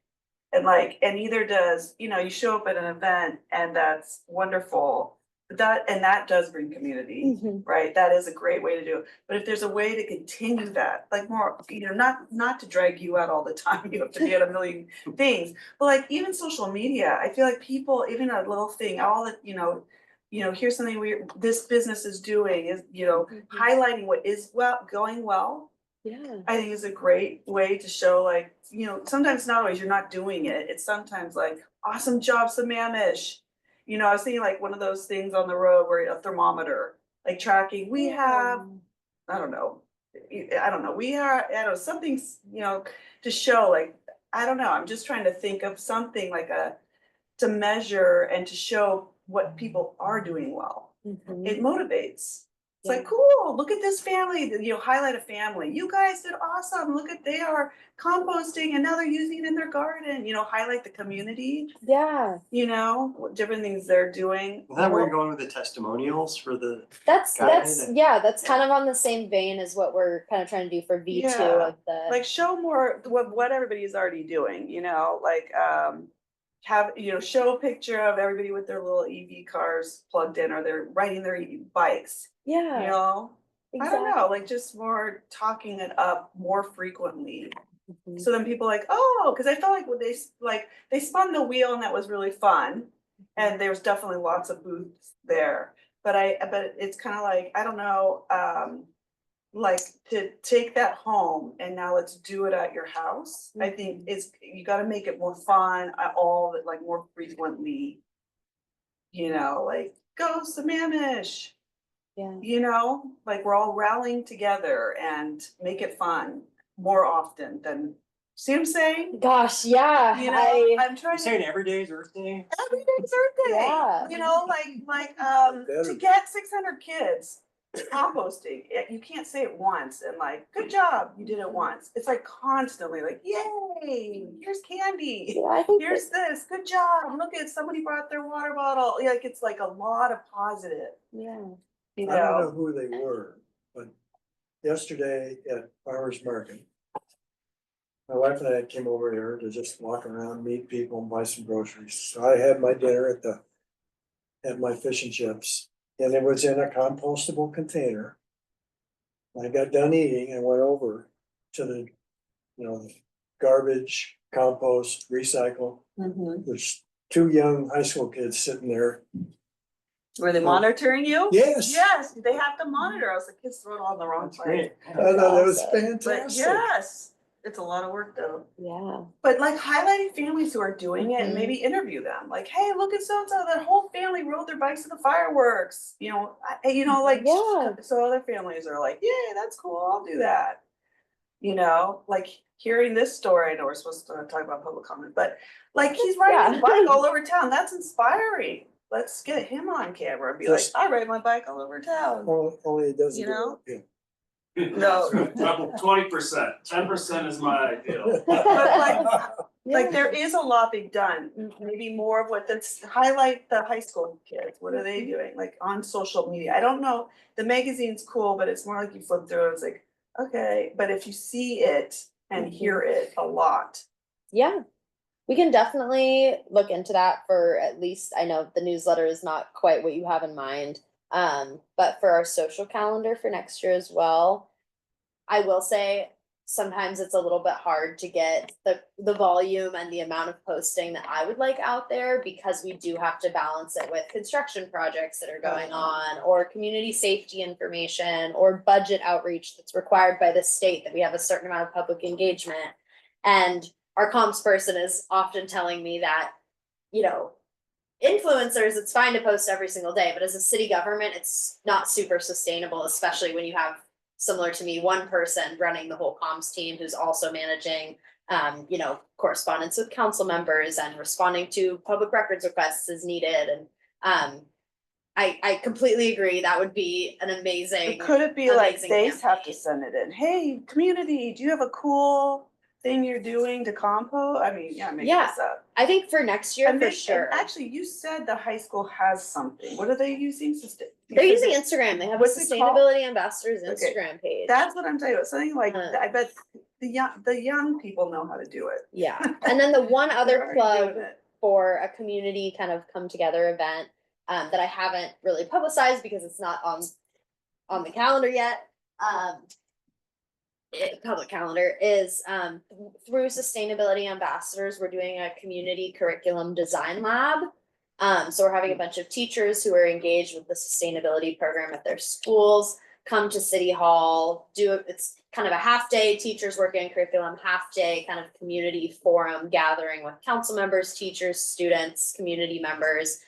And neither does, you show up at an event and that's wonderful. But that does bring community, right? That is a great way to do it. But if there's a way to continue that, like more, not to drag you out all the time, you have to be at a million things. But like even social media, I feel like people, even a little thing, all that, here's something this business is doing is, highlighting what is going well. Yeah. I think is a great way to show like, sometimes not always you're not doing it. It's sometimes like, awesome job, Sammamish. I was thinking like one of those things on the road where a thermometer, like tracking, we have, I don't know, something, to show like, I don't know, I'm just trying to think of something like to measure and to show what people are doing well. It motivates. It's like, cool, look at this family, highlight a family. You guys did awesome. Look at, they are composting and now they're using it in their garden, highlight the community. Yeah. What different things they're doing. Is that where you're going with the testimonials for the? That's guide? that's kind of on the same vein as what we're kind of trying to do for V2 Yeah. of the Like show more what everybody's already doing, have, show a picture of everybody with their little EV cars plugged in or they're riding their bikes. yeah. I don't know, like just more talking it up more frequently. So then people like, oh, because I felt like when they spun the wheel and that was really fun. And there was definitely lots of booths there. But it's kind of like, I don't know, like to take that home and now let's do it at your house. I think you got to make it more fun, like more frequently, like go Sammamish. Yeah. Like we're all rallying together and make it fun more often than, see what I'm saying? Gosh, yeah. I'm trying I'm saying every day is Earth Day. every day's Earth Day. Yeah. To get 600 kids composting, you can't say it once and like, good job, you did it once. It's like constantly like, yay, here's candy. Yeah, I think Here's this, good job, look at somebody brought their water bottle. Yeah, like it's like a lot of positive, yeah. you I don't know know? who they were, but yesterday at farmer's market. My wife and I came over here to just walk around, meet people and buy some groceries. So I had my dinner at my fish and chips, and it was in a compostable container. When I got done eating, I went over to the, the garbage, compost, recycle. Mhm. There's two young high school kids sitting there. Were they monitoring you? Yes. Yes, they have to monitor us, the kids throw it all in the wrong place. I thought that was Awesome. But fantastic. yes, it's a lot of work though. Yeah. But like highlighting families who are doing it and Mhm. maybe interview them, like, hey, look at so-and-so, their whole family rode their bikes to the fireworks, like, Yeah. so other families are like, yeah, that's cool, I'll do that. Like hearing this story, I know we're supposed to talk about public comment, but like he's riding his bike all over town, that's inspiring. Let's get him on camera and be like, Just- I ride my bike all over town. Only it doesn't. You know? Yeah. No. 20%, 10% is my ideal. Like there is a lot being done, maybe more of what that's highlight the high school kids, what are they doing, like on social media, I don't know, the magazine's cool, but it's more like you flip through and it's like, okay, but if you see it and hear it a lot. Yeah. We can definitely look into that for at least, I know the newsletter is not quite what you have in mind. But for our social calendar for next year as well, I will say sometimes it's a little bit hard to get the volume and the amount of posting that I would like out there because we do have to balance it with construction projects that are going on or community safety information or budget outreach that's required by the state that we have a certain amount of public engagement. And our comms person is often telling me that, influencers, it's fine to post every single day, but as a city government, it's not super sustainable, especially when you have, similar to me, one person running the whole comms team who's also managing, correspondence with council members and responding to public records requests as needed. And I completely agree. That would be an amazing. Could it be like amazing they have to campaign. send it in, hey, community, do you have a cool thing you're doing to compost? I mean, yeah, make Yeah. this up. I think for next year, And for they- sure. and actually, you said the high school has something. What are they using? They're using Instagram. They have a What's it called? sustainability ambassadors Okay. Instagram page. That's what I'm talking about. Something like, Uh. I bet the young people know how to do it. Yeah. And then the one They're other already plug doing it. for a community kind of come together event that I haven't really publicized because it's not on the calendar yet. Public calendar is through sustainability ambassadors, we're doing a community curriculum design lab. So we're having a bunch of teachers who are engaged with the sustainability program at their schools come to City Hall, it's kind of a half day, teachers working on curriculum, half day kind of community forum gathering with council members, teachers, students, community members,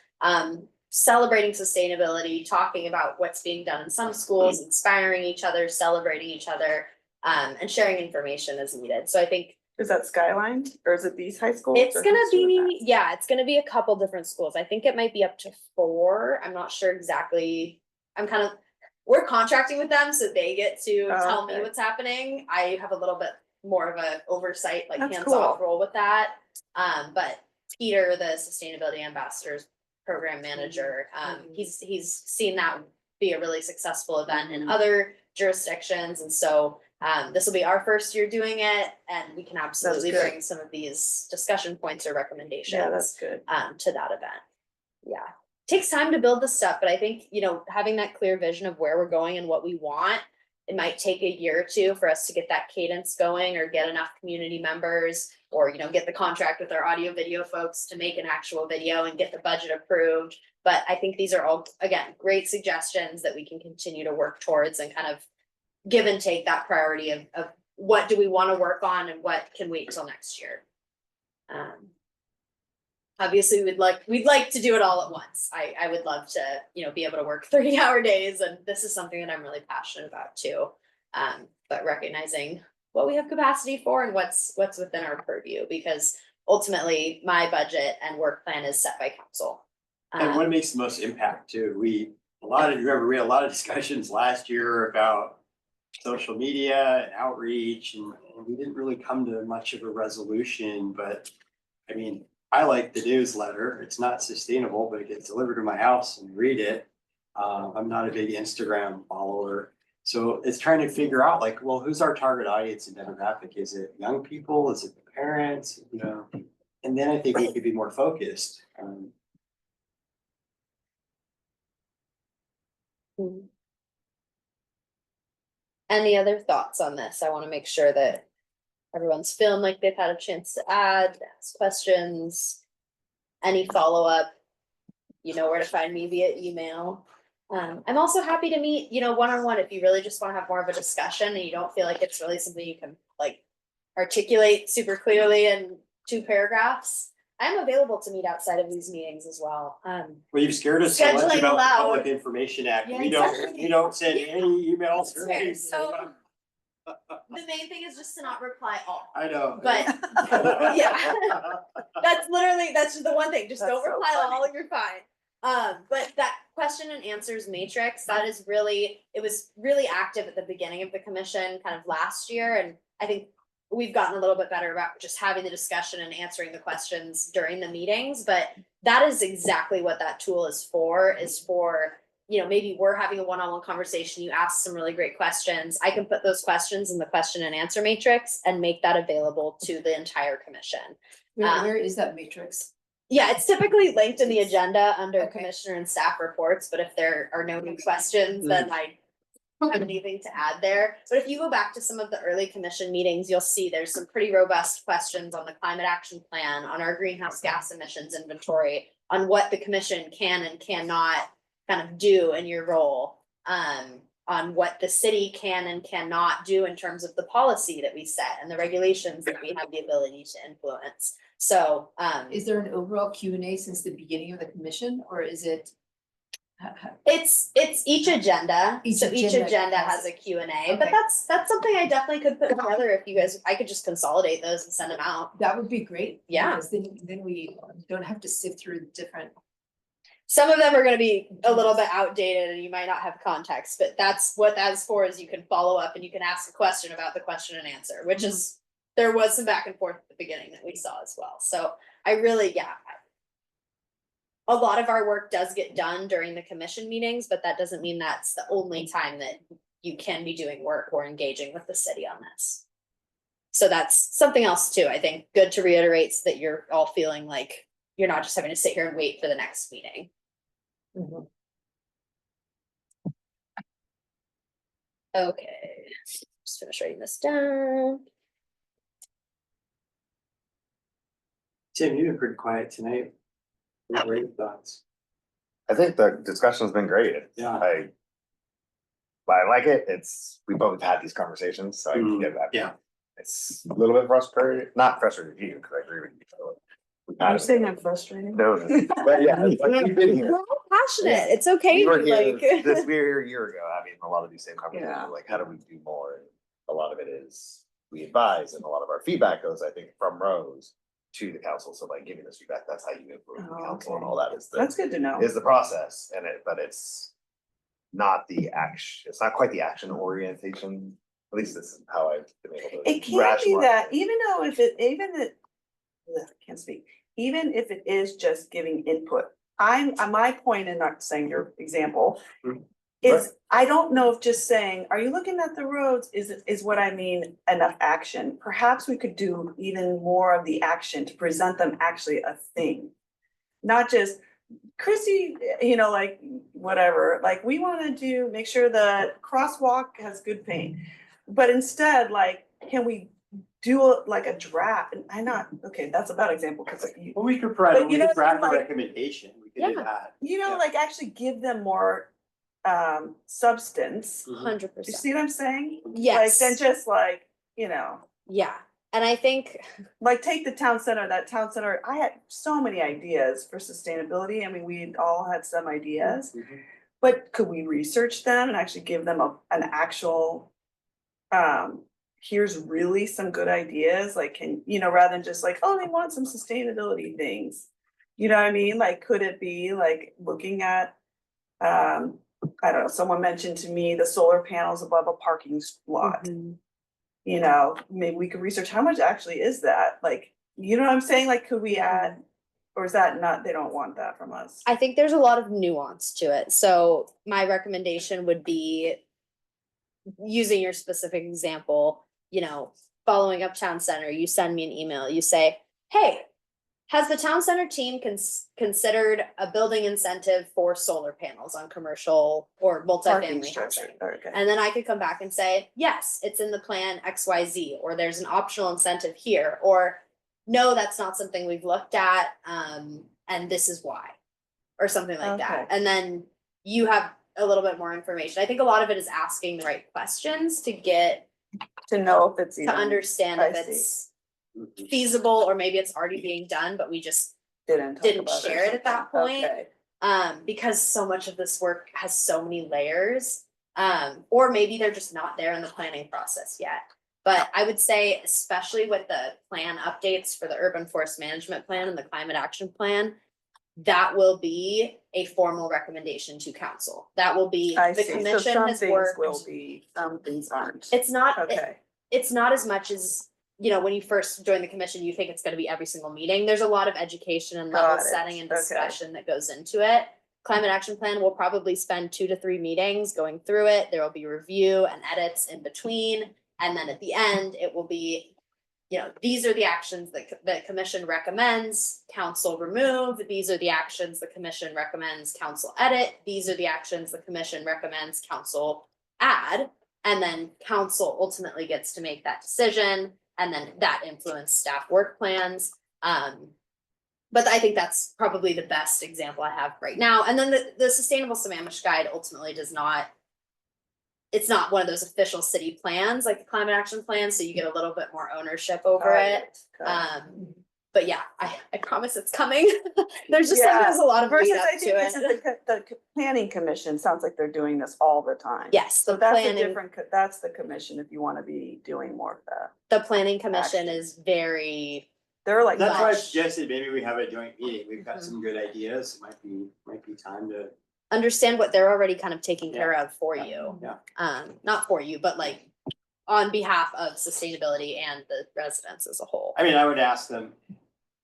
celebrating sustainability, talking about what's being done in some schools, inspiring each other, celebrating each other, and sharing information as needed. So I think Is that Skyline or is it these high schools? it's or gonna who's doing be, yeah, it's gonna be a couple different schools. I think it might be up to 4. I'm not sure exactly. We're contracting with them, so they get to Oh, tell me okay. what's happening. I have a little bit more of a oversight, like That's hands-off cool. role with that. But Peter, the sustainability ambassadors program manager, he's seen that be a really successful event in other jurisdictions, and so this will be our first year doing it, and we can absolutely good. bring some of these discussion points or recommendations Yeah, that's good. to that event. Yeah. Takes time to build this stuff, but I think, having that clear vision of where we're going and what we want, it might take a year or two for us to get that cadence going or get enough community members or, get the contract with our audio video folks to make an actual video and get the budget approved. But I think these are all, again, great suggestions that we can continue to work towards and kind of give and take that priority of what do we want to work on and what can wait till next year. Obviously we'd like to do it all at once. I would love to, be able to work 30-hour days, and this is something that I'm really passionate about too. But recognizing what we have capacity for and what's within our purview, because ultimately my budget and work plan is set by council. And what makes the most impact too, we remember, we had a lot of discussions last year about social media and outreach, and we didn't really come to much of a resolution, but I mean, I like the newsletter. It's not sustainable, but it gets delivered to my house and read it. I'm not a big Instagram follower. So it's trying to figure out like, well, who's our target audience and demographic? Is it young people? Is it the parents? You know, and then I think we could be more focused. Any other thoughts on this? I want to make sure that everyone's feeling like they've had a chance to ask questions. Any follow-up, you know where to find me via email. I'm also happy to meet, you know, one-on-one if you really just want to have more of a discussion and you don't feel like it's really something you can like articulate super clearly in 2 paragraphs. I'm available to meet outside of these meetings as well. Well, you've scared us so much Scheduling about the allowed. Public Information Act. Yeah, We don't, exactly. we don't send any emails or Fair. anything. So the main thing is just to not reply all. I know. But yeah, that's just the one thing. Just That's don't so reply funny. all, you're fine. But that question and answers matrix, that is really, it was really active at the beginning of the commission kind of last year. And I think we've gotten a little bit better about just having the discussion and answering the questions during the meetings. But that is exactly what that tool is for, you know, maybe we're having a one-on-one conversation, you ask some really great questions. I can put those questions in the question and answer matrix and make that available to the entire commission. Where is that matrix? Yeah, it's typically linked in the agenda under Okay. commissioner and staff reports, but if there are no new questions, then I don't have anything to add there. But if you go back to some of the early commission meetings, you'll see there's some pretty robust questions on the climate action plan, on our greenhouse gas emissions inventory, on what the commission can and cannot kind of do in your role, on what the city can and cannot do in terms of the policy that we set and the regulations that we have the ability to influence. So, Is there an overall Q&A since the beginning of the commission, or is it? it's each agenda, Each so each agenda agenda has has a Q&A, but Okay. that's something I definitely could put together if you guys, I could just consolidate those and send them out. That would be great. Yeah. Because then we don't have to sift through the different. Some of them are gonna be a little bit outdated and you might not have context, but that's what that's for, is you can follow up and you can ask a question about the question and answer, which is, there was some back and forth at the beginning that we saw as well. So I really, yeah. A lot of our work does get done during the commission meetings, but that doesn't mean that's the only time that you can be doing work or engaging with the city on this. So that's something else too, I think, good to reiterate so that you're all feeling like you're not just having to sit here and wait for the next meeting. Okay, just finish writing this down. Tim, you've been pretty quiet tonight. What were your thoughts? I think the discussion's been great. Yeah. I like it. We both had these conversations, so I can get that. Yeah. It's a little bit frustrating, not frustrating to you, because I agree with you. We've had You're it. saying I'm frustrated? No, but yeah, like, we've been here. We're all passionate, it's okay, We were here, like. we were here a year ago, having a lot of these same conversations, Yeah. like, how do we do more? And a lot of it is, we advise, and a lot of our feedback goes, I think, from Rose to the council, so like giving us feedback, that's how you improve the Oh, council and okay. all that is That's good to know. is the process, but it's not the action, it's not quite the action orientation, at least this is how I've been able to. It can be rationalize that, it. even though can't speak, even if it is just giving input. My point in not saying your example Mhm. is, I don't know if just saying, are you looking at the roads, is what I mean enough action. Perhaps we could do even more of the action to present them actually a thing. Not just, Chrissy, like, whatever, like, we wanna make sure the crosswalk has good paint. But instead, like, can we do like a draft? And okay, that's a bad example, because Well, we could But you know, draft a like- recommendation, we could do Yeah. that. you know, Yeah. like, actually give them more substance. 100%. You see what I'm saying? Like, Yes, then just like, yeah, and I think, like, take the town center, I had so many ideas for sustainability. I mean, we all had some ideas. Mhm. But could we research them and actually give them an actual, here's really some good ideas, like, rather than just like, oh, they want some sustainability things. You know what I mean? Like, could it be like looking at, I don't know, someone mentioned to me the solar panels above a parking lot. Mm-hmm. You know, maybe we could research how much actually is that, like, you know what I'm saying, like, could we add? Or is that not, they don't want that from us? I think there's a lot of nuance to it, so my recommendation would be using your specific example, you know, following up town center, you send me an email, you say, hey, has the town center team considered a building incentive for solar panels on commercial or Parking multifamily structure, housing? okay. And then I could come back and say, yes, it's in the plan XYZ, or there's an optional incentive here, or no, that's not something we've looked at, and this is why, or something like that. Okay. And then you have a little bit more information. I think a lot of it is asking the right questions to get, To know if it's to even. understand I if see. it's feasible, or maybe it's already being done, but we just Didn't didn't share it at that point. Okay. Because so much of this work has so many layers. Or maybe they're just not there in the planning process yet. But I would say, especially with the plan updates for the urban forest management plan and the climate action plan, that will be a formal recommendation to council. That will be, I the see, so commission some has things worked. will be, some things aren't. It's not, Okay, it's not as much as, you know, when you first join the commission, you think it's gonna be every single meeting. There's a lot of education and level Got it. setting and Okay. discussion that goes into it. Climate action plan will probably spend 2 to 3 meetings going through it. There will be review and edits in between. And then at the end, it will be, you know, these are the actions that the commission recommends, council remove. These are the actions the commission recommends, council edit. These are the actions the commission recommends, council add. And then council ultimately gets to make that decision, and then that influence staff work plans. But I think that's probably the best example I have right now. And then the Sustainable Sammamish Guide ultimately does not, it's not one of those official city plans like the climate action plan, so you get a little bit more ownership over it. got it. But yeah, I promise it's coming. There's just Yeah, there's a lot of lead Versus, up I think to this is it. the planning commission, sounds like they're doing this all the time. Yes, So the that's a planning, different, that's the commission if you wanna be doing more of that. the planning commission action. is very, They're like. That's why I much. suggested maybe we have a joint meeting. We've got some good ideas. It might be time to. understand what they're already kind of taking care of for you. Yeah. Not for you, but like on behalf of sustainability and the residents as a whole. I mean, I would ask them,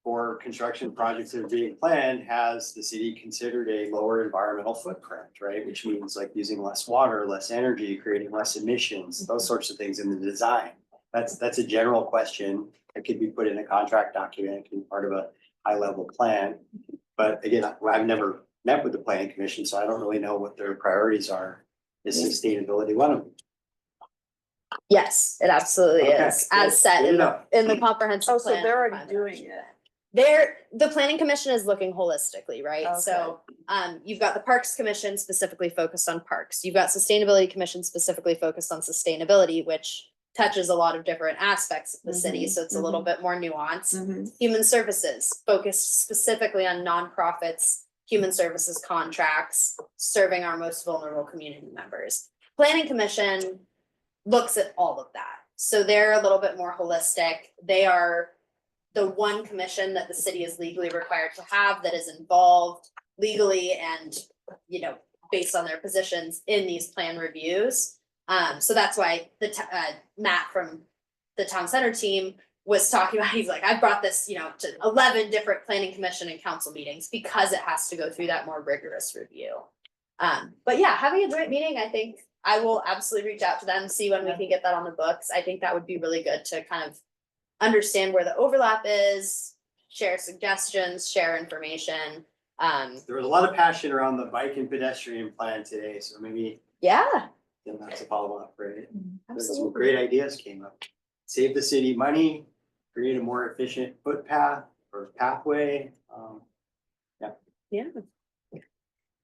for construction projects that are being planned, has the city considered a lower environmental footprint, right? Which means like using less water, less energy, creating less emissions, those sorts of things in the design. That's a general question that could be put in a contract document, it can be part of a high level plan. But again, I've never met with the planning commission, so I don't really know what their priorities are. Is sustainability one of them? Yes, it absolutely Okay, is, as good. set Good in enough. the comprehensive Oh, so plan. they're and already climate doing action it. plan. The planning commission is looking holistically, right? So, you've got the Parks Commission specifically focused on parks. You've got Sustainability Commission specifically focused on sustainability, which touches a lot of different aspects of the city, Mhm, so it's a little bit more nuanced. Mhm. Human Services focused specifically on nonprofits, human services contracts, serving our most vulnerable community members. Planning Commission looks at all of that, so they're a little bit more holistic. They are the one commission that the city is legally required to have that is involved legally and, you know, based on their positions in these plan reviews. So that's why Matt from the town center team was talking about, he's like, I brought this, you know, to 11 different planning commission and council meetings because it has to go through that more rigorous review. But yeah, having a joint meeting, I think I will absolutely reach out to them, see when we can get that on the books. I think that would be really good to kind of understand where the overlap is, share suggestions, share information. There was a lot of passion around the bike and pedestrian plan today, so maybe Yeah, then that's a follow up, right? There's some absolutely. great ideas came up. Save the city money, create a more efficient footpath or pathway. Yeah.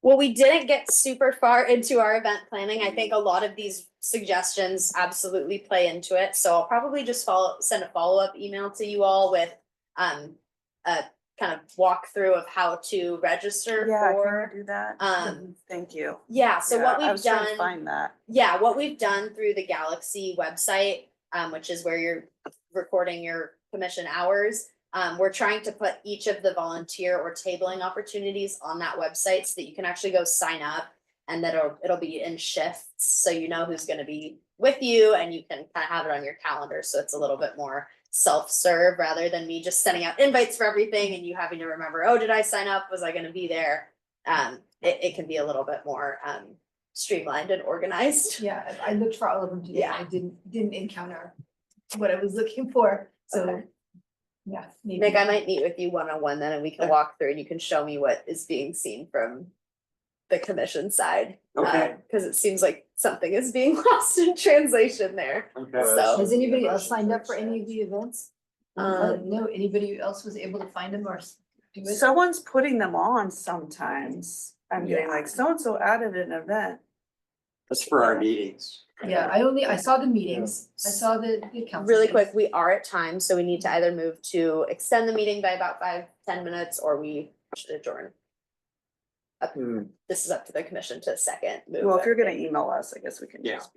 Well, we didn't get super far into our event planning. I think a lot of these suggestions absolutely play into it. So I'll probably just send a follow-up email to you all with a kind of walkthrough of how to register Yeah, for. can you do that? Thank you. Yeah, so Yeah, what I we've was trying to done, find that. yeah, what we've done through the Galaxy website, which is where you're recording your commission hours. We're trying to put each of the volunteer or tabling opportunities on that website so that you can actually go sign up and that it'll be in shifts, so you know who's gonna be with you and you can kind of have it on your calendar, so it's a little bit more self-serve rather than me just sending out invites for everything and you having to remember, oh, did I sign up? Was I gonna be there? It can be a little bit more streamlined and organized. Yeah, I looked for all of them today. Yeah. I didn't encounter what I was looking for, so. Okay. Yeah. maybe- Nick, I might meet with you one-on-one then and we can walk through and you can show me what is being seen from the commission side. Okay. Cause it seems like something is being lost in translation there. Okay. So- Has anybody else signed up for any of the events? Um, No, anybody else was able to find them or do it? Someone's putting them on sometimes. I'm getting Yeah. like, so-and-so added an event. That's for our meetings. Yeah, I saw the meetings, I saw the council. Really meetings. quick, we are at time, so we need to either move to extend the meeting by about 5-10 minutes or we should adjourn. This is up to the commission to second move. Well, if you're gonna everything. email us, I guess we can Yeah. just.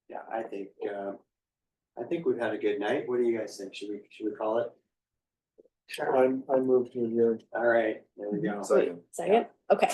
Yeah, I think we've had a good night. What do you guys think? Should we call it? I moved to adjourn. All right, there we go. So, Second, okay.